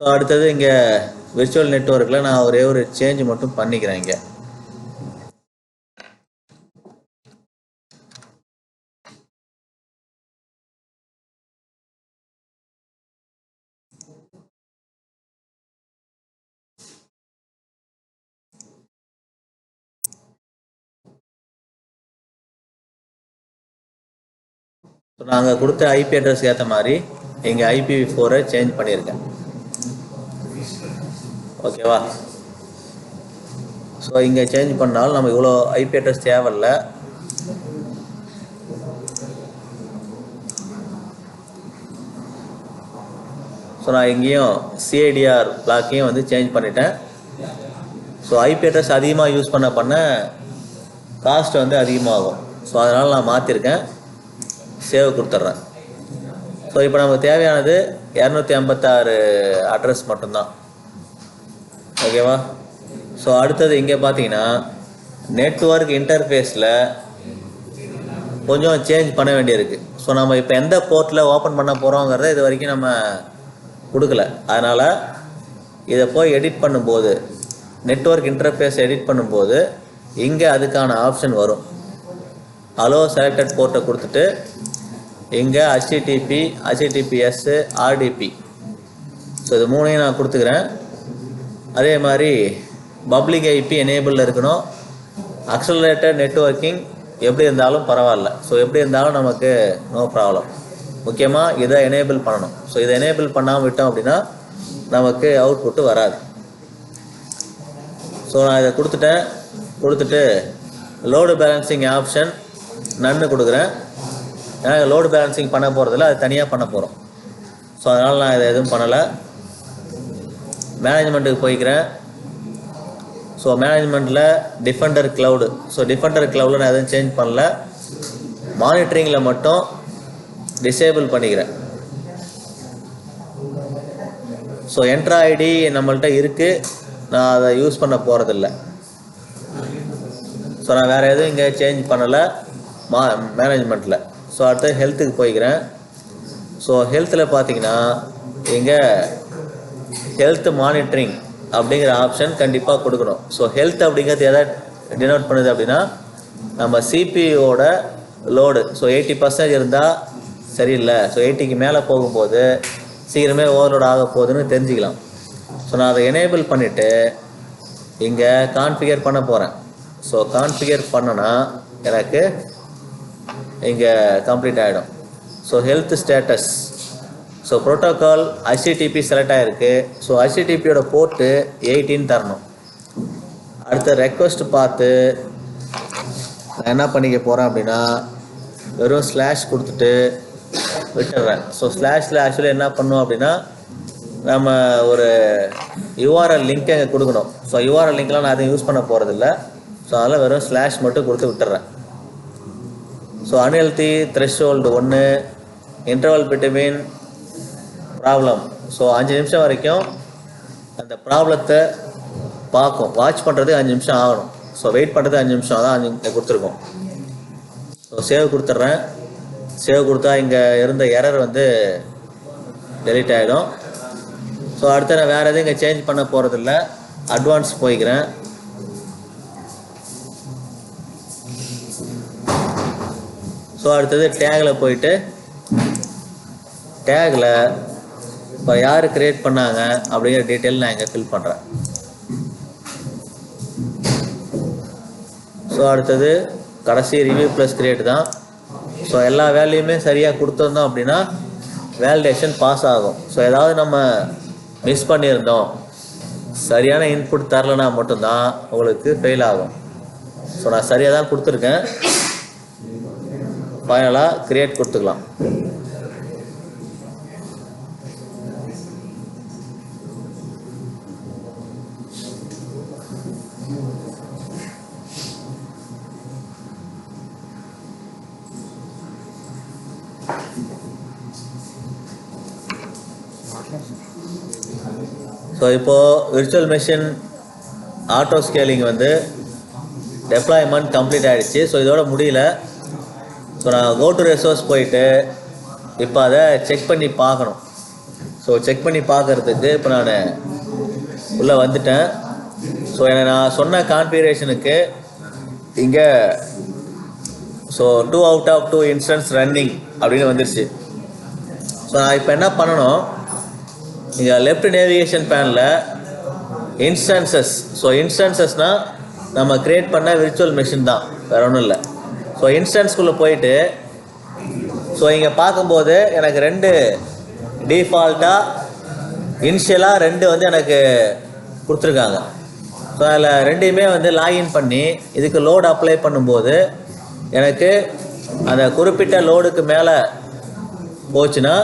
ஸோ அடுத்தது இங்கே விர்ச்சுவல் நெட்வொர்க்கில் நான் ஒரே ஒரு சேஞ்ச் மட்டும் பண்ணிக்கிறேன். இங்கே ஸோ நாங்கள் கொடுத்த ஐபி அட்ரஸ்க்கு ஏற்ற மாதிரி இங்கே IPv4 சேஞ்ச் பண்ணியிருக்கேன். ஓகேவா? ஸோ இங்கே சேஞ்ச் பண்ணாலும் நம்ம இவ்வளோ ஐபி அட்ரஸ் தேவையில்ல. ஸோ நான் இங்கேயும் CIDR பிளாக்கையும் வந்து சேஞ்ச் பண்ணிட்டேன். ஸோ ஐபி அட்ரஸ் அதிகமாக யூஸ் பண்ண காஸ்ட் வந்து அதிகமாகும். ஸோ அதனால் நான் மாற்றிருக்கேன். சேவ் கொடுத்துட்றேன். ஸோ இப்போ நமக்கு தேவையானது 256 அட்ரஸ் மட்டும்தான். ஓகேவா? ஸோ அடுத்தது இங்கே பார்த்தீங்கன்னா நெட்வொர்க் இன்டர்ஃபேஸில் கொஞ்சம் சேஞ்ச் பண்ண வேண்டியிருக்கு. ஸோ நம்ம இப்போ எந்த போர்ட்டில் ஓப்பன் பண்ண போகிறோங்கிறத இது வரைக்கும் நம்ம கொடுக்கல. அதனால் இதை போய் எடிட் பண்ணும்போது, நெட்வொர்க் இன்டர்ஃபேஸ் எடிட் பண்ணும்போது இங்கே அதுக்கான ஆப்ஷன் வரும். அலோ செலக்டட் போர்ட்டை கொடுத்துட்டு இங்கே HTTP, HTTPS, RDP, ஸோ இது மூணையும் நான் கொடுத்துக்கிறேன். அதே மாதிரி பப்ளிக் IP எனேபிளில் இருக்கணும். அக்சலரேட்டட் நெட்வொர்க்கிங் எப்படி இருந்தாலும் பரவாயில்ல. ஸோ எப்படி இருந்தாலும் நமக்கு நோ ப்ராப்ளம். முக்கியமாக இதை எனேபிள் பண்ணணும். ஸோ இதை எனேபிள் பண்ணாமல் விட்டோம் அப்படின்னா நமக்கு அவுட்புட்டு வராது. ஸோ நான் இதை கொடுத்துட்டு லோடு பேலன்சிங் ஆப்ஷன் நன்னு கொடுக்குறேன். ஏன்னா லோடு பேலன்சிங் பண்ண போகிறதில்ல, அது தனியாக பண்ண போகிறோம். ஸோ அதனால் நான் இதை எதுவும் பண்ணலை. மேனேஜ்மெண்ட்டுக்கு போய்க்கிறேன். ஸோ மேனேஜ்மெண்ட்டில் டிஃபெண்டர் க்ளவுடு. ஸோ டிஃபெண்டர் க்ளவுடில் நான் எதுவும் சேஞ்ச் பண்ணல. மானிட்டரிங்கில் மட்டும் டிசேபிள் பண்ணிக்கிறேன். ஸோ என்ட்ரா ஐடி நம்மள்கிட்ட இருக்குது, நான் அதை யூஸ் பண்ண போகிறதில்ல. ஸோ நான் வேறு எதுவும் இங்கே சேஞ்ச் பண்ணலை மேனேஜ்மெண்ட்டில். ஸோ அடுத்து ஹெல்த்துக்கு போய்க்கிறேன். ஸோ ஹெல்த்தில் பார்த்தீங்கன்னா இங்கே ஹெல்த் மானிட்டரிங் அப்படிங்கிற ஆப்ஷன் கண்டிப்பாக கொடுக்கணும். ஸோ ஹெல்த் அப்படிங்கிறது எதை டினோட் பண்ணுது அப்படின்னா நம்ம CPUவோட லோடு. ஸோ 80% இருந்தால் சரியில்லை. ஸோ 80க்கு மேலே போகும்போது சீக்கிரமே ஓவர்லோட் ஆக போகுதுன்னு தெரிஞ்சுக்கலாம். ஸோ நான் அதை எனேபிள் பண்ணிவிட்டு இங்கே கான்ஃபிகர் பண்ண போகிறேன். ஸோ கான்ஃபிகர் பண்ணனா எனக்கு இங்கே கம்ப்ளீட் ஆகிடும். So health status, so protocol HTTP select ஆகிருக்கு. ஸோ HTTPயோட போர்ட்டு 18 தரணும். அடுத்த ரெக்வஸ்ட் பார்த்து நான் என்ன பண்ணிக்க போகிறேன் அப்படின்னா வெறும் ஸ்லாஷ் கொடுத்துட்டு விட்டுடுறேன். ஸோ ஸ்லாஷில் ஆக்சுவலி என்ன பண்ணும் அப்படின்னா நம்ம ஒரு URL லிங்க்கை இங்கே கொடுக்கணும். ஸோ URL லிங்க்லாம் நான் எதுவும் யூஸ் பண்ண போகிறதில்ல. ஸோ அதனால் வெறும் ஸ்லாஷ் மட்டும் கொடுத்து விட்டுறேன். So unhealthy threshold 1, interval between problem. So 5 நிமிஷம் வரைக்கும் அந்த ப்ராப்ளத்தை பார்க்கும். வாட்ச் பண்ணுறதுக்கு 5 நிமிஷம் ஆகணும். ஸோ வெயிட் பண்ணுறது 5 நிமிஷம் தான் 5 கொடுத்துருக்கோம். ஸோ சேவ் கொடுத்துட்றேன். சேவ் கொடுத்தா இங்கே இருந்த எரர் வந்து டெலீட் ஆகிடும். ஸோ அடுத்து நான் வேறு எதுவும் இங்கே சேஞ்ச் பண்ண போகிறதில்ல. அட்வான்ஸ் போய்க்கிறேன். ஸோ அடுத்தது டேகில் போயிட்டு டேகில் இப்போ யார் க்ரியேட் பண்ணாங்க அப்படிங்கிற டீட்டெயில் நான் இங்கே ஃபில் பண்ணுறேன். ஸோ அடுத்தது கடைசி ரிவ்யூ ப்ளஸ் கிரியேட் தான். ஸோ எல்லா வேல்யூமே சரியாக கொடுத்துருந்தோம் அப்படின்னா வேலிடேஷன் பாஸ் ஆகும். ஸோ ஏதாவது நம்ம மிஸ் பண்ணியிருந்தோம், சரியான இன்புட் தரலைன்னா மட்டும்தான் உங்களுக்கு ஃபெயில் ஆகும். ஸோ நான் சரியாக தான் கொடுத்துருக்கேன். ஃபைனலாக கிரியேட் கொடுத்துக்கலாம். ஸோ இப்போது விர்ச்சுவல் மெஷின் ஆட்டோ ஸ்கேலிங் வந்து டெப்ளாய்மெண்ட் கம்ப்ளீட் ஆகிடுச்சு. ஸோ இதோட முடியல. ஸோ நான் கோ டு ரெசோர்ஸ் போயிட்டு இப்போ அதை செக் பண்ணி பார்க்கணும். ஸோ செக் பண்ணி பார்க்குறதுக்கு இப்போ நான் உள்ளே வந்துட்டேன். ஸோ நான் சொன்ன கான்ஃபிகரேஷனுக்கு இங்கே so 2 out of 2 instance running அப்படின்னு வந்துருச்சு. ஸோ நான் இப்போ என்ன பண்ணணும், இங்கே லெஃப்ட் நேவிகேஷன் பேனில் இன்ஸ்டன்சஸ். ஸோ இன்ஸ்டன்சஸ்னால் நம்ம க்ரியேட் பண்ண விர்ச்சுவல் மெஷின் தான், வேறு ஒன்றும் இல்லை. ஸோ இன்ஸ்டன்ஸ்குள்ளே போயிட்டு ஸோ இங்கே பார்க்கும்போது எனக்கு 2 டிஃபால்ட்டாக இனிஷியலாக 2 வந்து எனக்கு கொடுத்துருக்காங்க. ஸோ அதில் 2யுமே வந்து லாகின் பண்ணி இதுக்கு லோடு அப்ளை பண்ணும்போது எனக்கு அந்த குறிப்பிட்ட லோடுக்கு மேலே போச்சுன்னா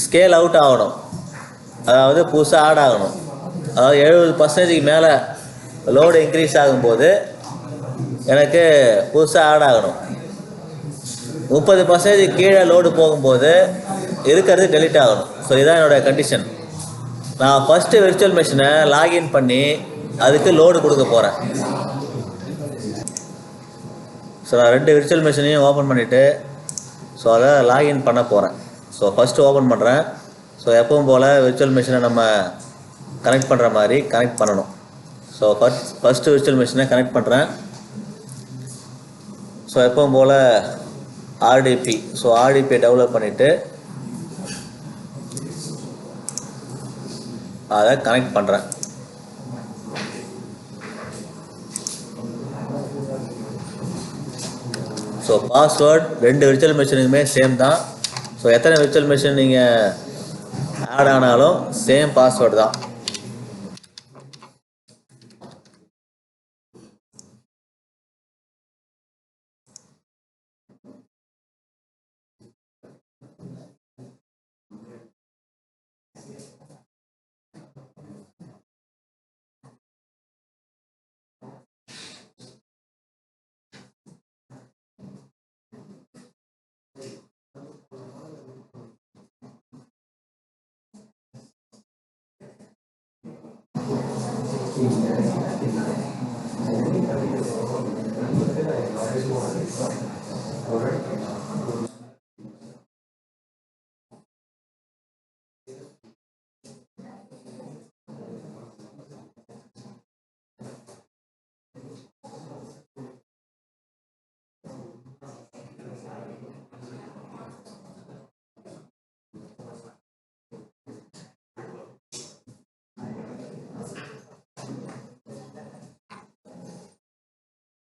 ஸ்கேல் அவுட் ஆகணும், அதாவது புதுசாக ஆட் ஆகணும். அதாவது 70% மேலே லோடு இன்க்ரீஸ் ஆகும்போது எனக்கு புதுசாக ஆட் ஆகணும். 30% கீழே லோடு போகும்போது இருக்கிறது டெலிட் ஆகணும். ஸோ இதுதான் என்னோடய கண்டிஷன். நான் ஃபஸ்ட்டு விர்ச்சுவல் மெஷினை லாகின் பண்ணி அதுக்கு லோடு கொடுக்க போகிறேன். ஸோ நான் 2 விர்ச்சுவல் மெஷினையும் ஓப்பன் பண்ணிவிட்டு ஸோ அதை லாகின் பண்ண போகிறேன். ஸோ ஃபஸ்ட்டு ஓப்பன் பண்ணுறேன். ஸோ எப்பவும் போல் விர்ச்சுவல் மெஷினை நம்ம கனெக்ட் பண்ணுற மாதிரி கனெக்ட் பண்ணணும். ஸோ ஃபஸ்ட்டு விர்ச்சுவல் மெஷினை கனெக்ட் பண்ணுறேன். ஸோ எப்பவும் போல் ஆர்டிபி, ஸோ ஆர்டிபியை டெவலப் பண்ணிவிட்டு அதை கனெக்ட் பண்ணுறேன். ஸோ பாஸ்வேர்ட் 2 விர்ச்சுவல் மெஷினுக்குமே சேம் தான். ஸோ எத்தனை விர்ச்சுவல் மெஷின் நீங்கள் ஆட் ஆனாலும் சேம் பாஸ்வேர்டு தான்.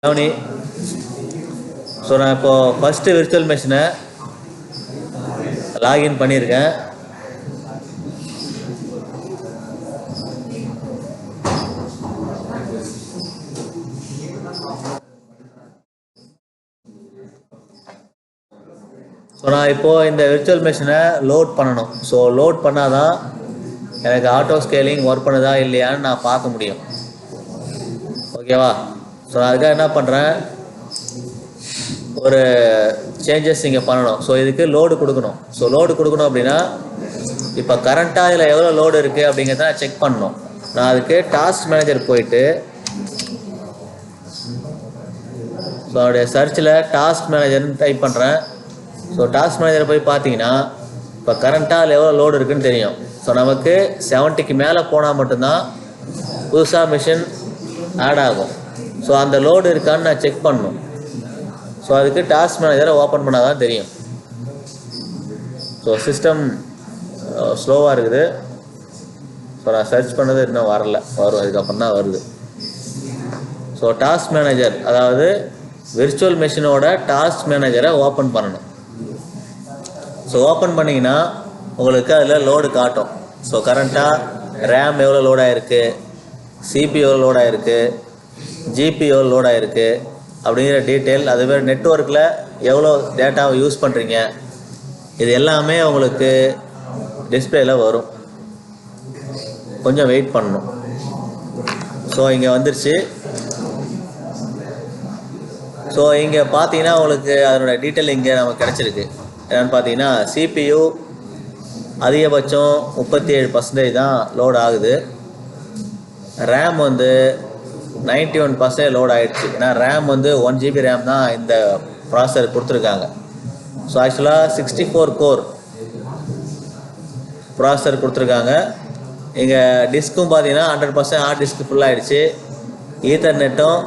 கவனி. ஸோ நான் இப்போது ஃபஸ்ட்டு விர்ச்சுவல் மெஷினை லாகின் பண்ணியிருக்கேன். ஸோ நான் இப்போது இந்த விர்ச்சுவல் மெஷினை லோட் பண்ணணும். ஸோ லோட் பண்ணால் தான் எனக்கு ஆட்டோ ஸ்கேலிங் ஒர்க் பண்ணுதா இல்லையான்னு நான் பார்க்க முடியும். ஓகேவா? ஸோ அதுக்காக என்ன பண்ணுறேன், ஒரு சேஞ்சஸ் இங்கே பண்ணணும். ஸோ இதுக்கு லோடு கொடுக்கணும். ஸோ லோடு கொடுக்கணும் அப்படின்னா இப்போ கரண்ட்டாக இதில் எவ்வளோ லோடு இருக்குது அப்படிங்கிறத நான் செக் பண்ணணும். நான் அதுக்கு டாஸ்க் மேனேஜர் போயிட்டு ஸோ அதோடைய சர்ச்சில் டாஸ்க் மேனேஜர்னு டைப் பண்ணுறேன். ஸோ டாஸ்க் மேனேஜர் போய் பார்த்தீங்கன்னா இப்போ கரண்ட்டாக அதில் எவ்வளோ லோடு இருக்குதுன்னு தெரியும். ஸோ நமக்கு 70க்கு மேலே போனால் மட்டும்தான் புதுசாக மிஷின் ஆட் ஆகும். ஸோ அந்த லோடு இருக்கான்னு நான் செக் பண்ணணும். ஸோ அதுக்கு டாஸ்க் மேனேஜரை ஓப்பன் பண்ணால் தான் தெரியும். ஸோ சிஸ்டம் ஸ்லோவாக இருக்குது. ஸோ நான் சர்ச் பண்ணது இன்னும் வரல, வரும், அதுக்கப்புறம் தான் வருது. ஸோ டாஸ்க் மேனேஜர், அதாவது விர்ச்சுவல் மெஷினோட டாஸ்க் மேனேஜரை ஓப்பன் பண்ணணும். ஸோ ஓப்பன் பண்ணிங்கன்னா உங்களுக்கு அதில் லோடு காட்டும். ஸோ கரண்ட்டாக ரேம் எவ்வளோ லோடாக இருக்குது, சிபி எவ்வளோ லோடாக இருக்குது, ஜிபி எவ்வளோ லோடாக இருக்குது அப்படிங்கிற டீட்டெயில், அதுமாதிரி நெட்வொர்க்கில் எவ்வளோ டேட்டாவை யூஸ் பண்ணுறீங்க, இது எல்லாமே உங்களுக்கு டிஸ்பிளேயில் வரும். கொஞ்சம் வெயிட் பண்ணணும். ஸோ இங்கே வந்துருச்சு. ஸோ இங்கே பார்த்தீங்கன்னா உங்களுக்கு அதனோட டீட்டெயில் இங்கே நமக்கு கிடச்சிருக்கு. என்னென்னு பார்த்தீங்கன்னா சிபியு அதிகபட்சம் 37% தான் லோட் ஆகுது. ரேம் வந்து 91% லோட் ஆகிடுச்சு. ஏன்னா ரேம் வந்து 1 GB ரேம் தான் இந்த ப்ராசஸர் கொடுத்துருக்காங்க. ஸோ ஆக்சுவலாக 64 கோர் ப்ராசஸர் கொடுத்துருக்காங்க. இங்கே டிஸ்க்கும் பார்த்தீங்கன்னா 100% ஹார்ட் டிஸ்க் ஃபுல்லாகிடுச்சு. ஈத்தர்நெட்டும்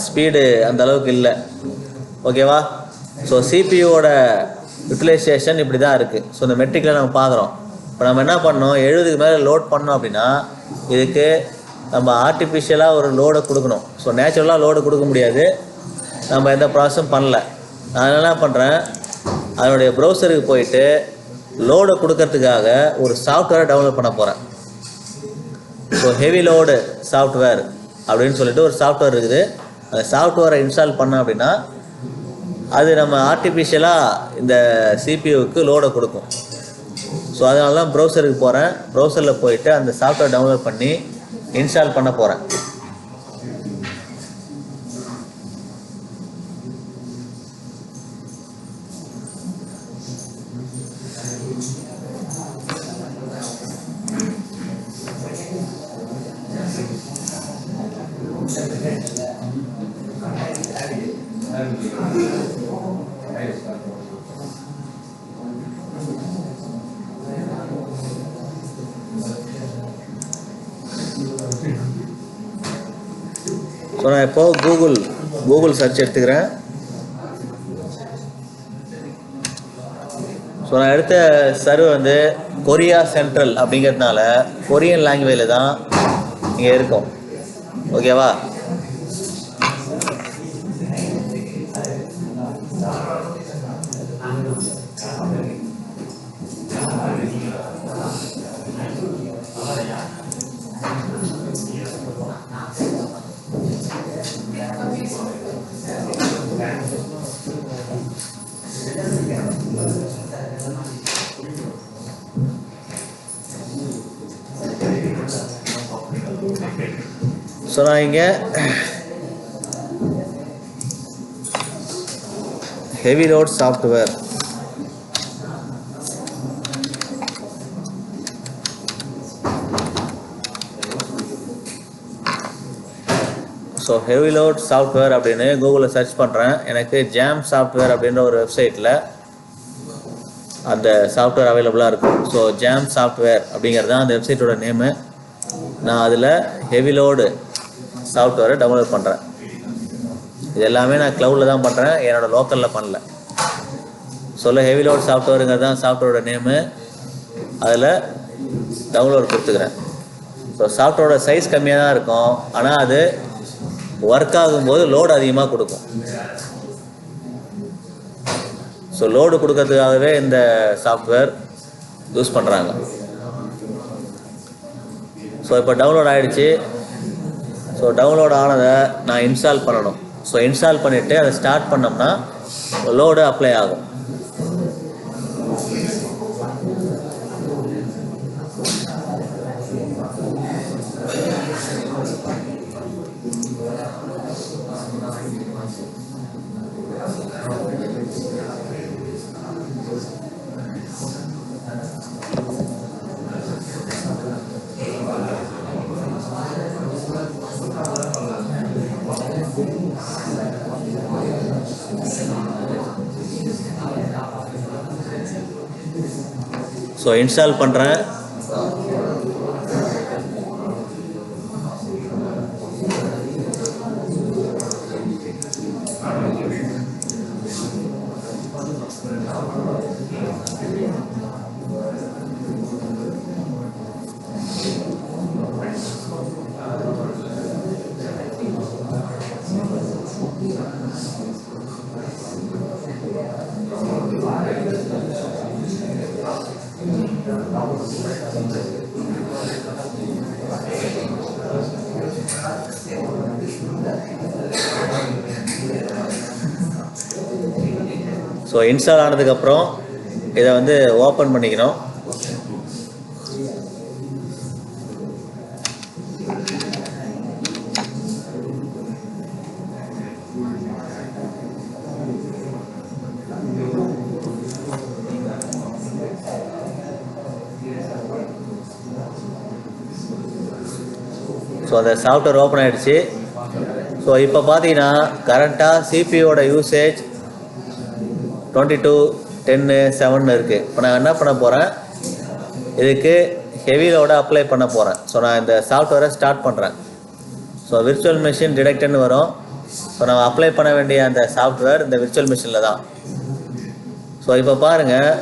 ஸ்பீடு அந்த அளவுக்கு இல்லை. ஓகேவா? ஸோ சிபியூவோட யூட்டிலைசேஷன் இப்படி தான் இருக்குது. ஸோ இந்த மெட்ரிக்கில் நம்ம பார்க்குறோம். இப்போ நம்ம என்ன பண்ணோம், 70க்கு மேலே லோட் பண்ணோம் அப்படின்னா இதுக்கு நம்ம ஆர்டிஃபிஷியலாக ஒரு லோடை கொடுக்கணும். ஸோ நேச்சுரலாக லோடு கொடுக்க முடியாது, நம்ம எந்த ப்ராசஸும் பண்ணல. நான் என்ன பண்ணுறேன், அதனுடைய ப்ரௌசருக்கு போயிட்டு லோடை கொடுக்கறதுக்காக ஒரு சாஃப்ட்வேரை டவுன்லோட் பண்ண போகிறேன். ஸோ ஹெவி லோடு சாஃப்ட்வேர் அப்படின்னு சொல்லிட்டு ஒரு சாஃப்ட்வேர் இருக்குது. அந்த சாஃப்ட்வேரை இன்ஸ்டால் பண்ணோம் அப்படின்னா அது நம்ம ஆர்டிஃபிஷியலாக இந்த சிபியூவுக்கு லோடை கொடுக்கும். ஸோ அதனால தான் ப்ரௌசருக்கு போகிறேன். ப்ரௌசரில் போயிட்டு அந்த சாஃப்ட்வேர் டவுன்லோட் பண்ணி இன்ஸ்டால் பண்ண போகிறேன். ஸோ நான் இப்போது கூகுள் சர்ச் எடுத்துக்கிறேன். ஸோ நான் எடுத்த சர்வர் வந்து கொரியா சென்ட்ரல் அப்படிங்கிறதுனால கொரியன் லாங்குவேஜில் தான் இங்கே இருக்கும். ஓகேவா? ஸோ நான் இங்கே heavy load software so heavy load software அப்படின்னு கூகுளில் சர்ச் பண்ணுறேன். எனக்கு ஜாம் சாஃப்ட்வேர் அப்படின்ற ஒரு வெப்சைட்டில் அந்த சாஃப்ட்வேர் அவைலபிளாக இருக்கும். ஸோ ஜாம் சாஃப்ட்வேர் அப்படிங்கிறது தான் அந்த வெப்சைட்டோட நேமு. நான் அதில் ஹெவி லோடு சாஃப்ட்வேரை டவுன்லோட் பண்ணுறேன். இது எல்லாமே நான் க்ளவுடில் தான் பண்ணுறேன், என்னோடய லோக்கலில் பண்ணல. சொல்ல ஹெவி லோட் சாஃப்ட்வேருங்கிறது தான் சாஃப்ட்வேரோட நேமு. அதில் டவுன்லோட் கொடுத்துக்கிறேன். ஸோ சாஃப்ட்வேரோட சைஸ் கம்மியாக தான் இருக்கும், ஆனால் அது ஒர்க் ஆகும்போது லோடு அதிகமாக கொடுக்கும். ஸோ லோடு கொடுக்கறதுக்காகவே இந்த சாஃப்ட்வேர் யூஸ் பண்ணுறாங்க. ஸோ இப்போ டவுன்லோட் ஆகிடுச்சு. ஸோ டவுன்லோட் ஆனதை நான் இன்ஸ்டால் பண்ணணும். ஸோ இன்ஸ்டால் பண்ணிவிட்டு அதை ஸ்டார்ட் பண்ணோம்னா லோடு அப்ளை ஆகும். ஸோ இன்ஸ்டால் பண்ணுறேன். ஸோ இன்ஸ்டால் ஆனதுக்கப்புறம் இதை வந்து ஓப்பன் பண்ணிக்கணும். ஸோ அந்த சாஃப்ட்வேர் ஓப்பன் ஆகிடுச்சு. ஸோ இப்போ பார்த்தீங்கன்னா கரண்ட்டாக சிபியோட யூசேஜ் 22:10:7 இருக்குது. இப்போ நான் என்ன பண்ண போகிறேன், இதுக்கு ஹெவிலோட அப்ளை பண்ண போகிறேன். ஸோ நான் இந்த சாஃப்ட்வேரை ஸ்டார்ட் பண்ணுறேன். ஸோ விர்ச்சுவல் மெஷின் டிடெக்டர்னு வரும். ஸோ நம்ம அப்ளை பண்ண வேண்டிய அந்த சாஃப்ட்வேர் இந்த விர்ச்சுவல் மெஷினில் தான். ஸோ இப்போ பாருங்கள்,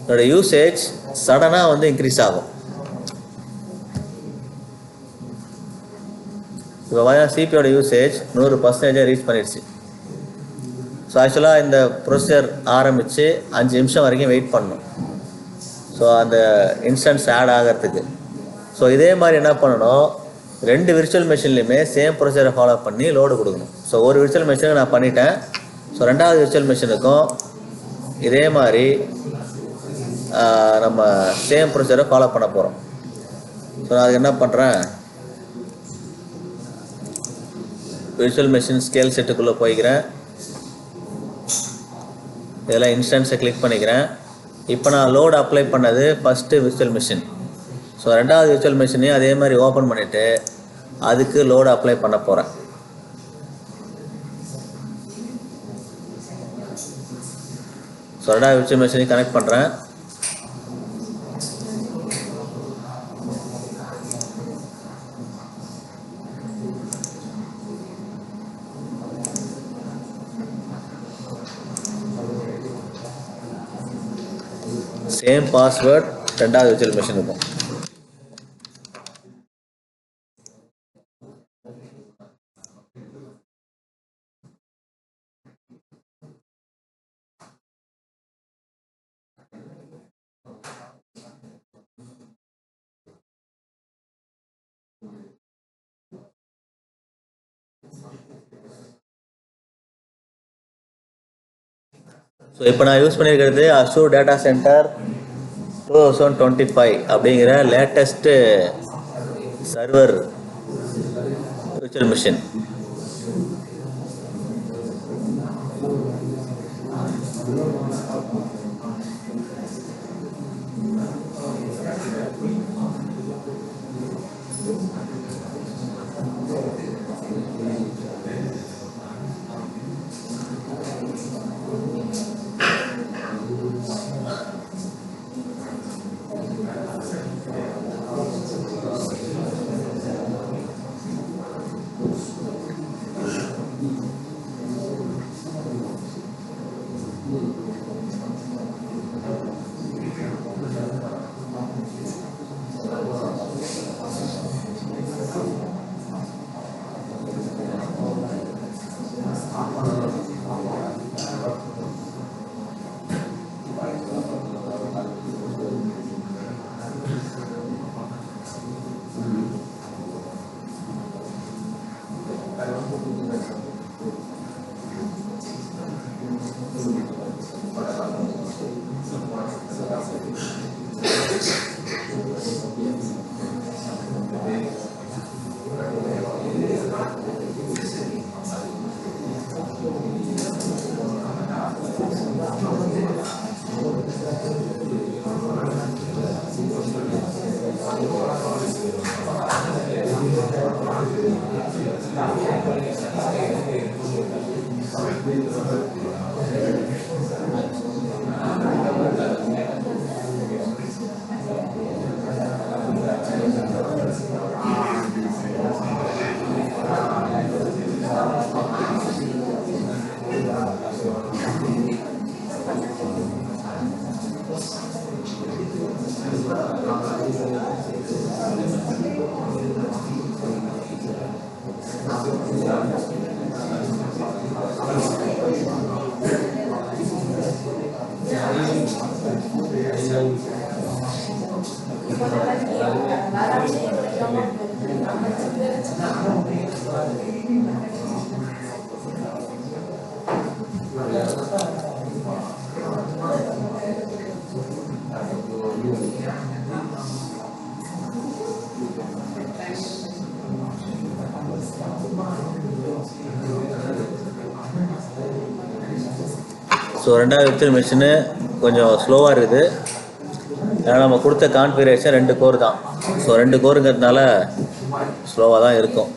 என்னோடய யூசேஜ் சடனாக வந்து இன்க்ரீஸ் ஆகும். இப்போ பார்த்தீங்கன்னா சிபியோட யூசேஜ் 100% ரீச் பண்ணிடுச்சு. ஸோ ஸோ ஆக்சுவலாக இந்த ப்ரொசீஜர் ஆரம்பித்து 5 நிமிஷம் வரைக்கும் வெயிட் பண்ணணும். ஸோ அந்த இன்ஸ்டன்ஸ் ஆட் ஆகிறதுக்கு. ஸோ இதே மாதிரி என்ன பண்ணணும், 2 விர்ச்சுவல் மெஷின்லையுமே சேம் ப்ரொசீஜரை ஃபாலோ பண்ணி லோடு கொடுக்கணும். ஸோ ஒரு விர்ச்சுவல் மெஷினுக்கு நான் பண்ணிட்டேன். ஸோ 2வது விர்ச்சுவல் மெஷினுக்கும் இதே மாதிரி நம்ம சேம் ப்ரொசீஜரை ஃபாலோ பண்ண போகிறோம். ஸோ நான் அதுக்கு என்ன பண்ணுறேன், விர்ச்சுவல் மெஷின் ஸ்கேல் செட்டுக்குள்ளே போய்க்கிறேன். இதெல்லாம் இன்ஸ்டன்ஸை கிளிக் பண்ணிக்கிறேன். இப்போ நான் லோடு அப்ளை பண்ணது ஃபஸ்ட்டு விர்ச்சுவல் மெஷின். ஸோ 2வது விர்ச்சுவல் மெஷினையும் அதே மாதிரி ஓப்பன் பண்ணிவிட்டு அதுக்கு லோடு அப்ளை பண்ண போகிறேன். ஸோ 2வது விர்ச்சுவல் மெஷினையும் கனெக்ட் பண்ணுறேன். சேம் பாஸ்வேர்ட் 2வது விர்ச்சுவல் மெஷினுக்கும். ஸோ இப்போ நான் யூஸ் பண்ணியிருக்கிறது அஷூர் டேட்டா சென்டர் 2025 அப்படிங்கிற latest server virtual machine. So 2வது விர்ச்சுவல் மிஷினு கொஞ்சம் ஸ்லோவாக இருக்குது. ஏன்னா நம்ம கொடுத்த கான்ஃபிகரேஷன் 2 கோர் தான். ஸோ 2 கோருங்கிறதுனால ஸ்லோவாக தான் இருக்கும்.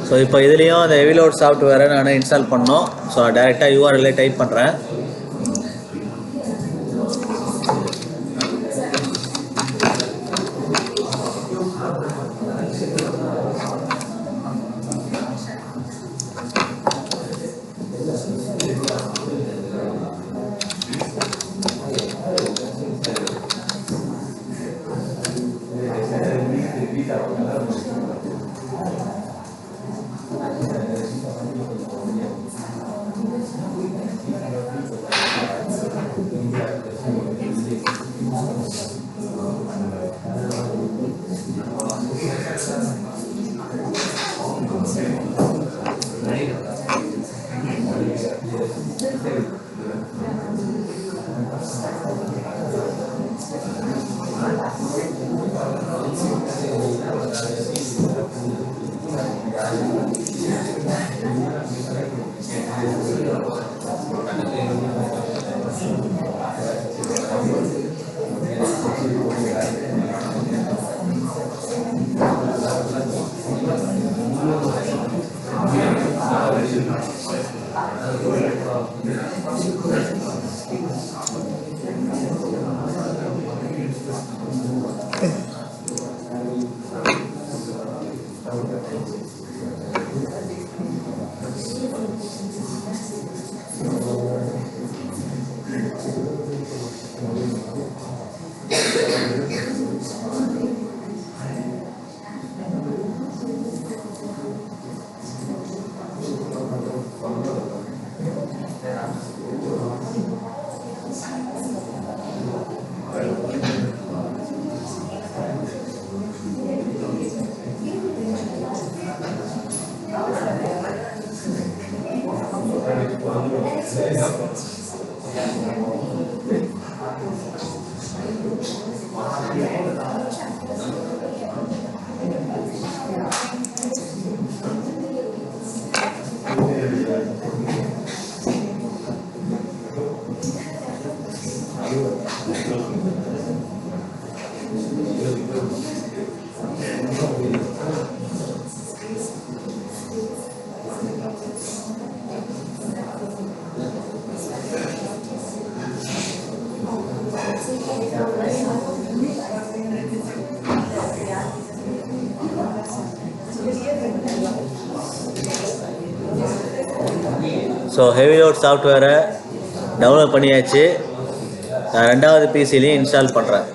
ஸோ இப்போ இதுலேயும் அந்த ஹெவி லோட் சாஃப்ட்வேரை நான் இன்ஸ்டால் பண்ணோம். ஸோ நான் டேரெக்டாக யூஆர்எல்லே டைப் பண்ணுறேன். ஸோ ஹெவி லோட் சாஃப்ட்வேரை டவுன்லோட் பண்ணியாச்சு. நான் ரெண்டாவது பிசிலையும் இன்ஸ்டால் பண்ணுறேன்.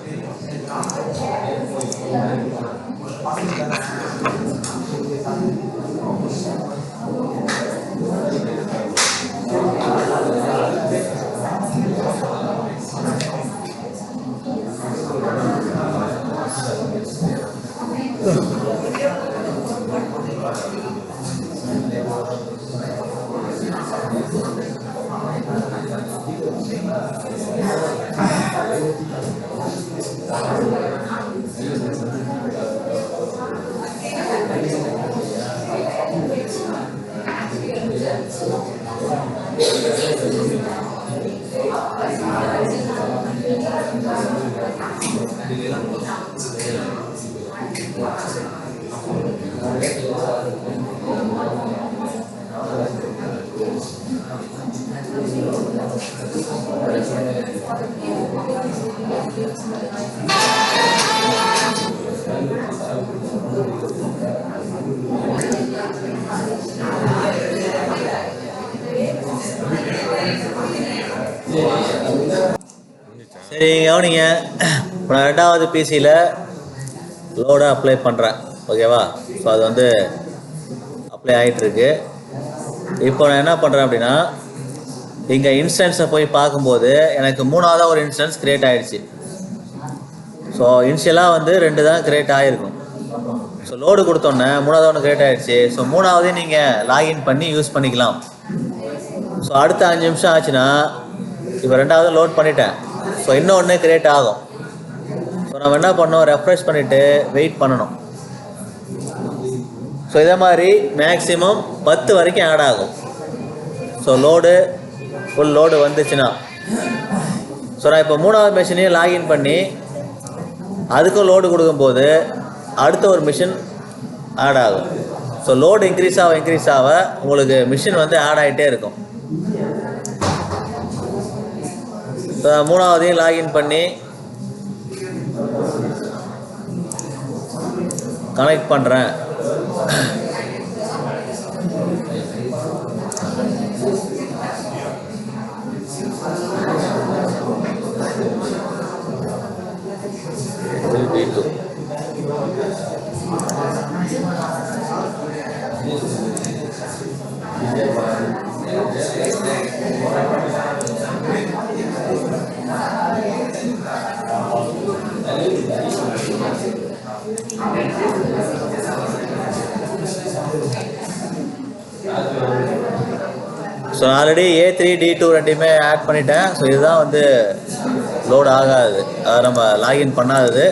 சரி கவனிங்க, இப்போ நான் ரெண்டாவது பிசியில் லோடை அப்ளை பண்ணுறேன். ஓகேவா? ஸோ அது வந்து அப்ளை ஆகிட்டுருக்கு. இப்போ நான் என்ன பண்ணுறேன் அப்படின்னா, இங்கே இன்ஸ்டன்ஸை போய் பார்க்கும்போது எனக்கு மூணாவதாக ஒரு இன்ஸ்டன்ஸ் க்ரியேட் ஆகிடுச்சு. ஸோ இனிஷியலாக வந்து 2 தான் க்ரியேட் ஆகிருக்கும். ஸோ லோடு கொடுத்தோன்னே மூணாவது ஒன்று க்ரியேட் ஆகிடுச்சு. ஸோ மூணாவதே நீங்கள் லாகின் பண்ணி யூஸ் பண்ணிக்கலாம். ஸோ அடுத்த 5 நிமிஷம் ஆச்சுன்னா இப்போ ரெண்டாவது லோட் பண்ணிட்டேன். ஸோ இன்னொன்று க்ரியேட் ஆகும். ஸோ நம்ம என்ன பண்ணோம், ரெஃப்ரெஷ் பண்ணிவிட்டு வெயிட் பண்ணணும். ஸோ இதே மாதிரி மேக்ஸிமம் 10 வரைக்கும் ஆட் ஆகும். ஸோ லோடு ஃபுல் லோடு வந்துச்சுன்னா, ஸோ நான் இப்போ மூணாவது மிஷினையும் லாகின் பண்ணி அதுக்கும் லோடு கொடுக்கும்போது அடுத்த ஒரு மிஷின் ஆட் ஆகும். ஸோ லோடு இன்க்ரீஸ் ஆக உங்களுக்கு மிஷின் வந்து ஆட் ஆகிட்டே இருக்கும். ஸோ மூணாவதையும் லாகின் பண்ணி கனெக்ட் பண்ணுறேன். ஸோ ஆல்ரெடி A3 D2 ரெண்டையுமே ஆட் பண்ணிட்டேன். ஸோ இதுதான் வந்து லோட் ஆகாது, அதை நம்ம லாகின் பண்ணாதது.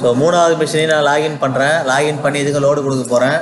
ஸோ மூணாவது மிஷினையும் நான் லாகின் பண்ணுறேன். லாகின் பண்ணி இதுக்கு லோடு கொடுக்க போகிறேன்.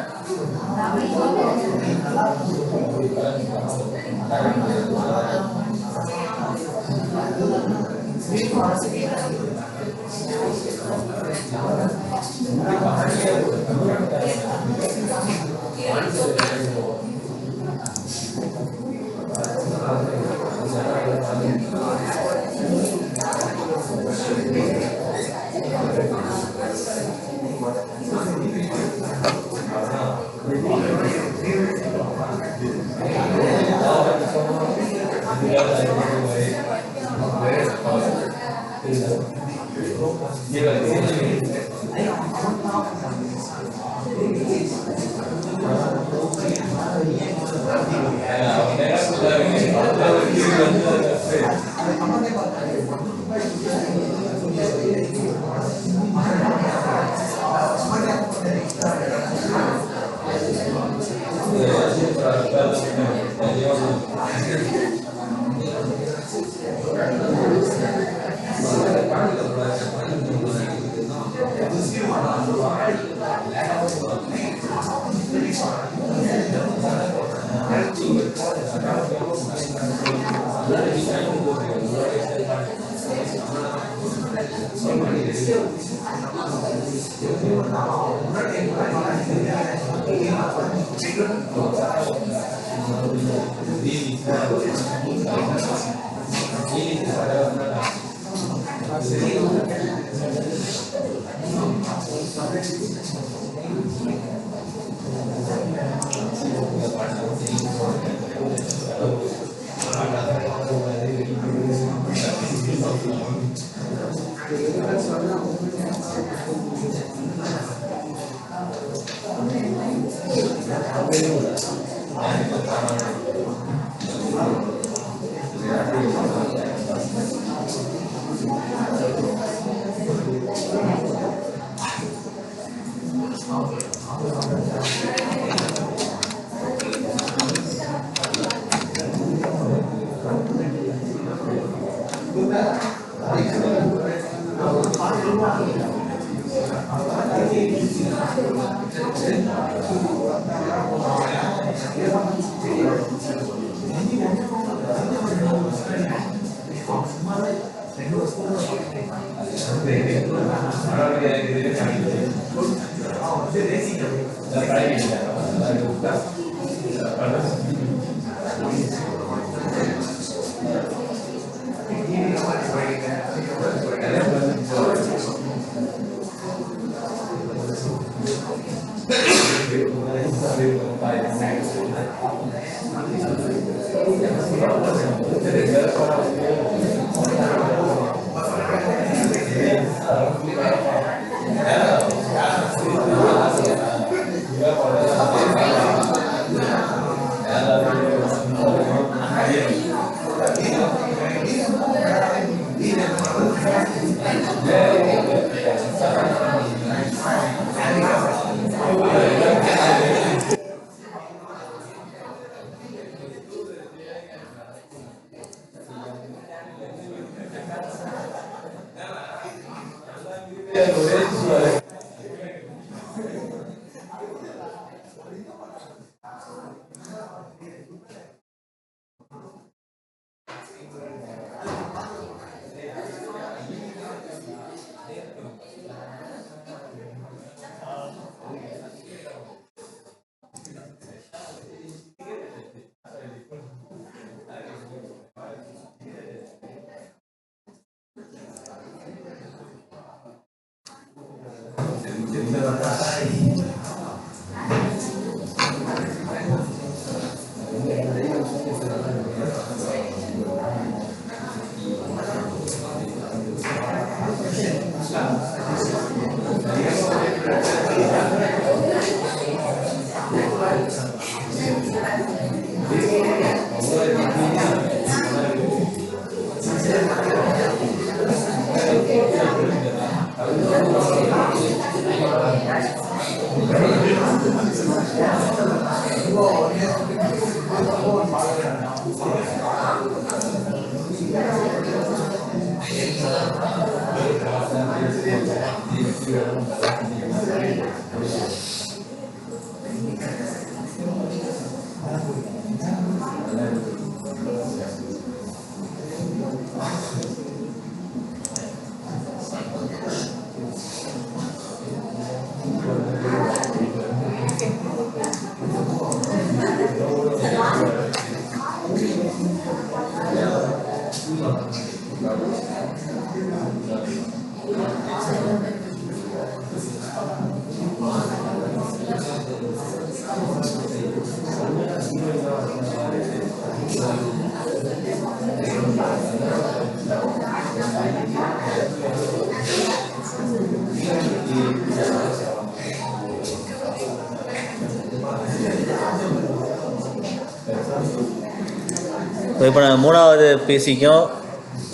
இப்போ நான் மூணாவது பிசிக்கும்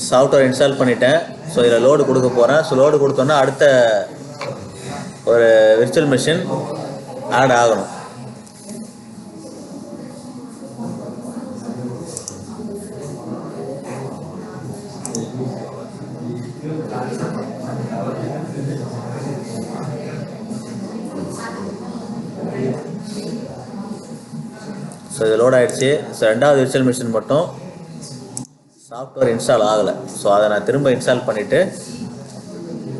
சாஃப்ட்வேர் இன்ஸ்டால் பண்ணிட்டேன். ஸோ இதில் லோடு கொடுக்க போகிறேன். ஸோ லோடு கொடுத்தோன்னா அடுத்த ஒரு விர்ச்சுவல் மிஷின் ஆட் ஆகணும். ஸோ இது லோட் ஆகிடுச்சு. ஸோ ரெண்டாவது விர்ச்சுவல் மிஷின் மட்டும் சாஃப்ட்வேர் இன்ஸ்டால் ஆகலை. ஸோ அதை நான் திரும்ப இன்ஸ்டால் பண்ணிவிட்டு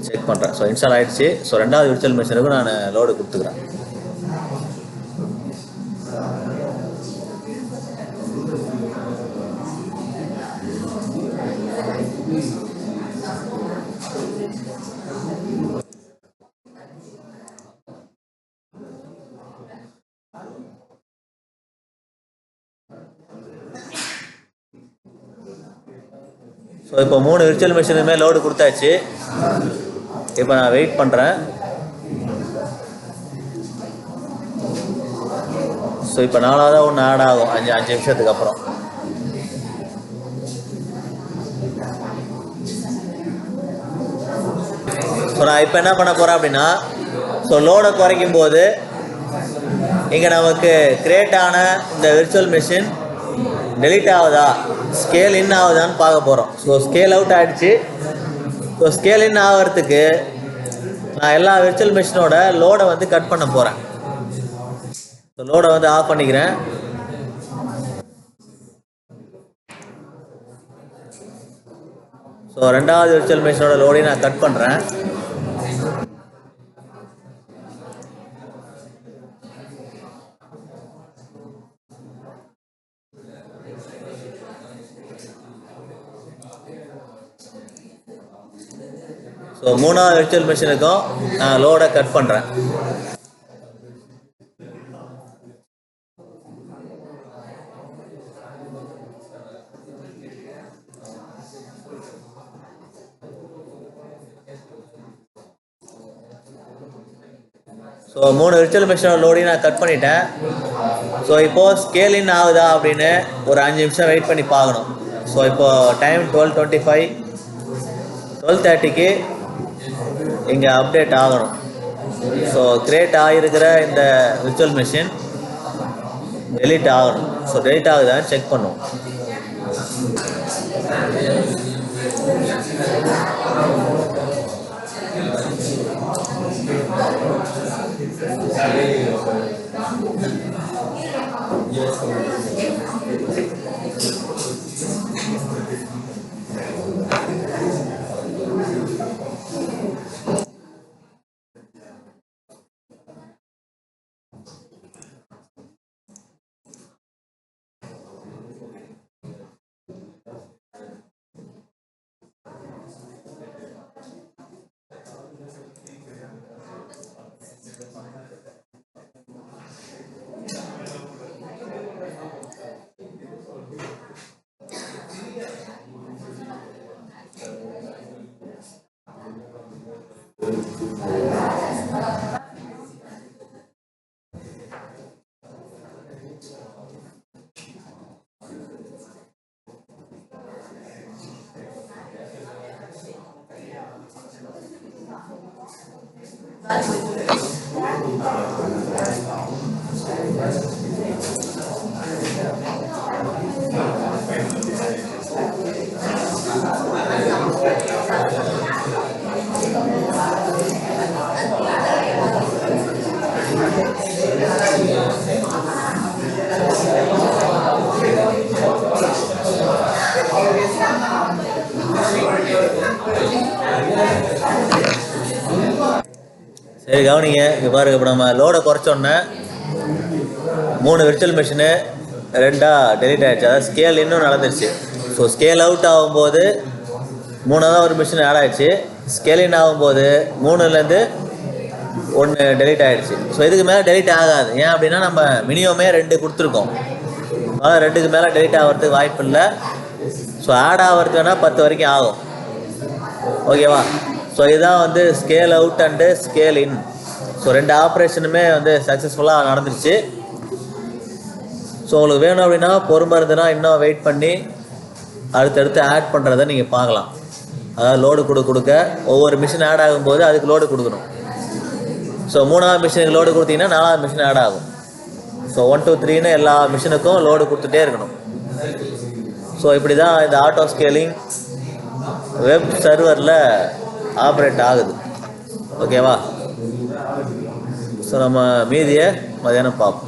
செக் பண்ணுறேன். ஸோ இன்ஸ்டால் ஆகிடுச்சு. ஸோ ரெண்டாவது விர்ச்சுவல் மிஷினுக்கும் நான் லோடு கொடுத்துக்கிறேன். ஸோ இப்போ 3 விர்ச்சுவல் மிஷினுமே லோடு கொடுத்தாச்சு. இப்போ நான் வெயிட் பண்ணுறேன். ஸோ இப்போ 4ஆவதாக ஒன்று ஆட் ஆகும் 5 நிமிஷத்துக்கு அப்புறம். ஸோ நான் இப்போ என்ன பண்ண போகிறேன் அப்படின்னா, ஸோ லோடை குறைக்கும் போது இங்கே நமக்கு கிரியேட் ஆன இந்த விர்ச்சுவல் மிஷின் டெலீட் ஆகுதா, ஸ்கேல் இன் ஆகுதான்னு பார்க்க போகிறோம். ஸோ ஸ்கேல் அவுட் ஆகிடுச்சு. ஸோ ஸ்கேல் இன் ஆகிறதுக்கு நான் எல்லா விர்ச்சுவல் மிஷினோட லோடை வந்து கட் பண்ண போகிறேன். ஸோ லோடை வந்து ஆஃப் பண்ணிக்கிறேன். ஸோ ரெண்டாவது விர்ச்சுவல் மிஷினோட லோடையும் நான் கட் பண்ணுறேன். ஸோ மூணாவது விர்ச்சுவல் மிஷினுக்கும் நான் லோடை கட் பண்ணுறேன். ஸோ 3 விர்ச்சுவல் மிஷினோட லோடையும் நான் கட் பண்ணிட்டேன். ஸோ இப்போது ஸ்கேல் இன் ஆகுதா அப்படின்னு ஒரு 5 நிமிஷம் வெயிட் பண்ணி பார்க்கணும். ஸோ இப்போது டைம் 12:25, 12:30க்கு இங்கே அப்டேட் ஆகணும். ஸோ கிரியேட் ஆகிருக்கிற இந்த விர்ச்சுவல் மிஷின் டெலீட் ஆகணும். ஸோ டெலீட் ஆகுதான்னு செக் பண்ணுவோம். சரி கவனிங்க, இங்கே பாருங்க. இப்போ நம்ம லோடை குறைச்சோன்னே 3 விர்ச்சுவல் மிஷினு 2 டெலிட் ஆகிடுச்சு. அதாவது ஸ்கேல் இன்னும் நடந்துருச்சு. ஸோ ஸ்கேல் அவுட் ஆகும்போது 3 ஒரு மிஷின் ஆட் ஆகிடுச்சு. ஸ்கேல் இன் ஆகும்போது 3லேருந்து 1 டெலிட் ஆகிடுச்சு. ஸோ இதுக்கு மேலே டெலிட் ஆகாது. ஏன் அப்படின்னா நம்ம மினிமமே 2 கொடுத்துருக்கோம். அதனால் 2க்கு மேலே டெலிட் ஆகிறதுக்கு வாய்ப்பு இல்லை. ஸோ ஆட் ஆகிறதுக்கு வேணால் 10 வரைக்கும் ஆகும். ஓகேவா? ஸோ இதுதான் வந்து scale out and scale in. So 2 ஆப்ரேஷனுமே வந்து சக்ஸஸ்ஃபுல்லாக நடந்துருச்சு. ஸோ உங்களுக்கு வேணும் அப்படின்னா பொறுமை இருந்ததுன்னா இன்னும் வெயிட் பண்ணி அடுத்தடுத்து ஆட் பண்ணுறதை நீங்கள் பார்க்கலாம். அதாவது லோடு கொடுக்க ஒவ்வொரு மிஷின் ஆட் ஆகும்போது அதுக்கு லோடு கொடுக்கணும். ஸோ 3ஆவது மிஷினுக்கு லோடு கொடுத்தீங்கன்னா 4ஆவது மிஷின் ஆட் ஆகும். ஸோ 1 2 3ன்னு எல்லா மிஷினுக்கும் லோடு கொடுத்துட்டே இருக்கணும். ஸோ இப்படி தான் இந்த ஆட்டோ ஸ்கேலிங் வெப் சர்வரில் ஆப்ரேட் ஆகுது. ஓகேவா? ஸோ நம்ம மீதியை மதியானம் பார்ப்போம்.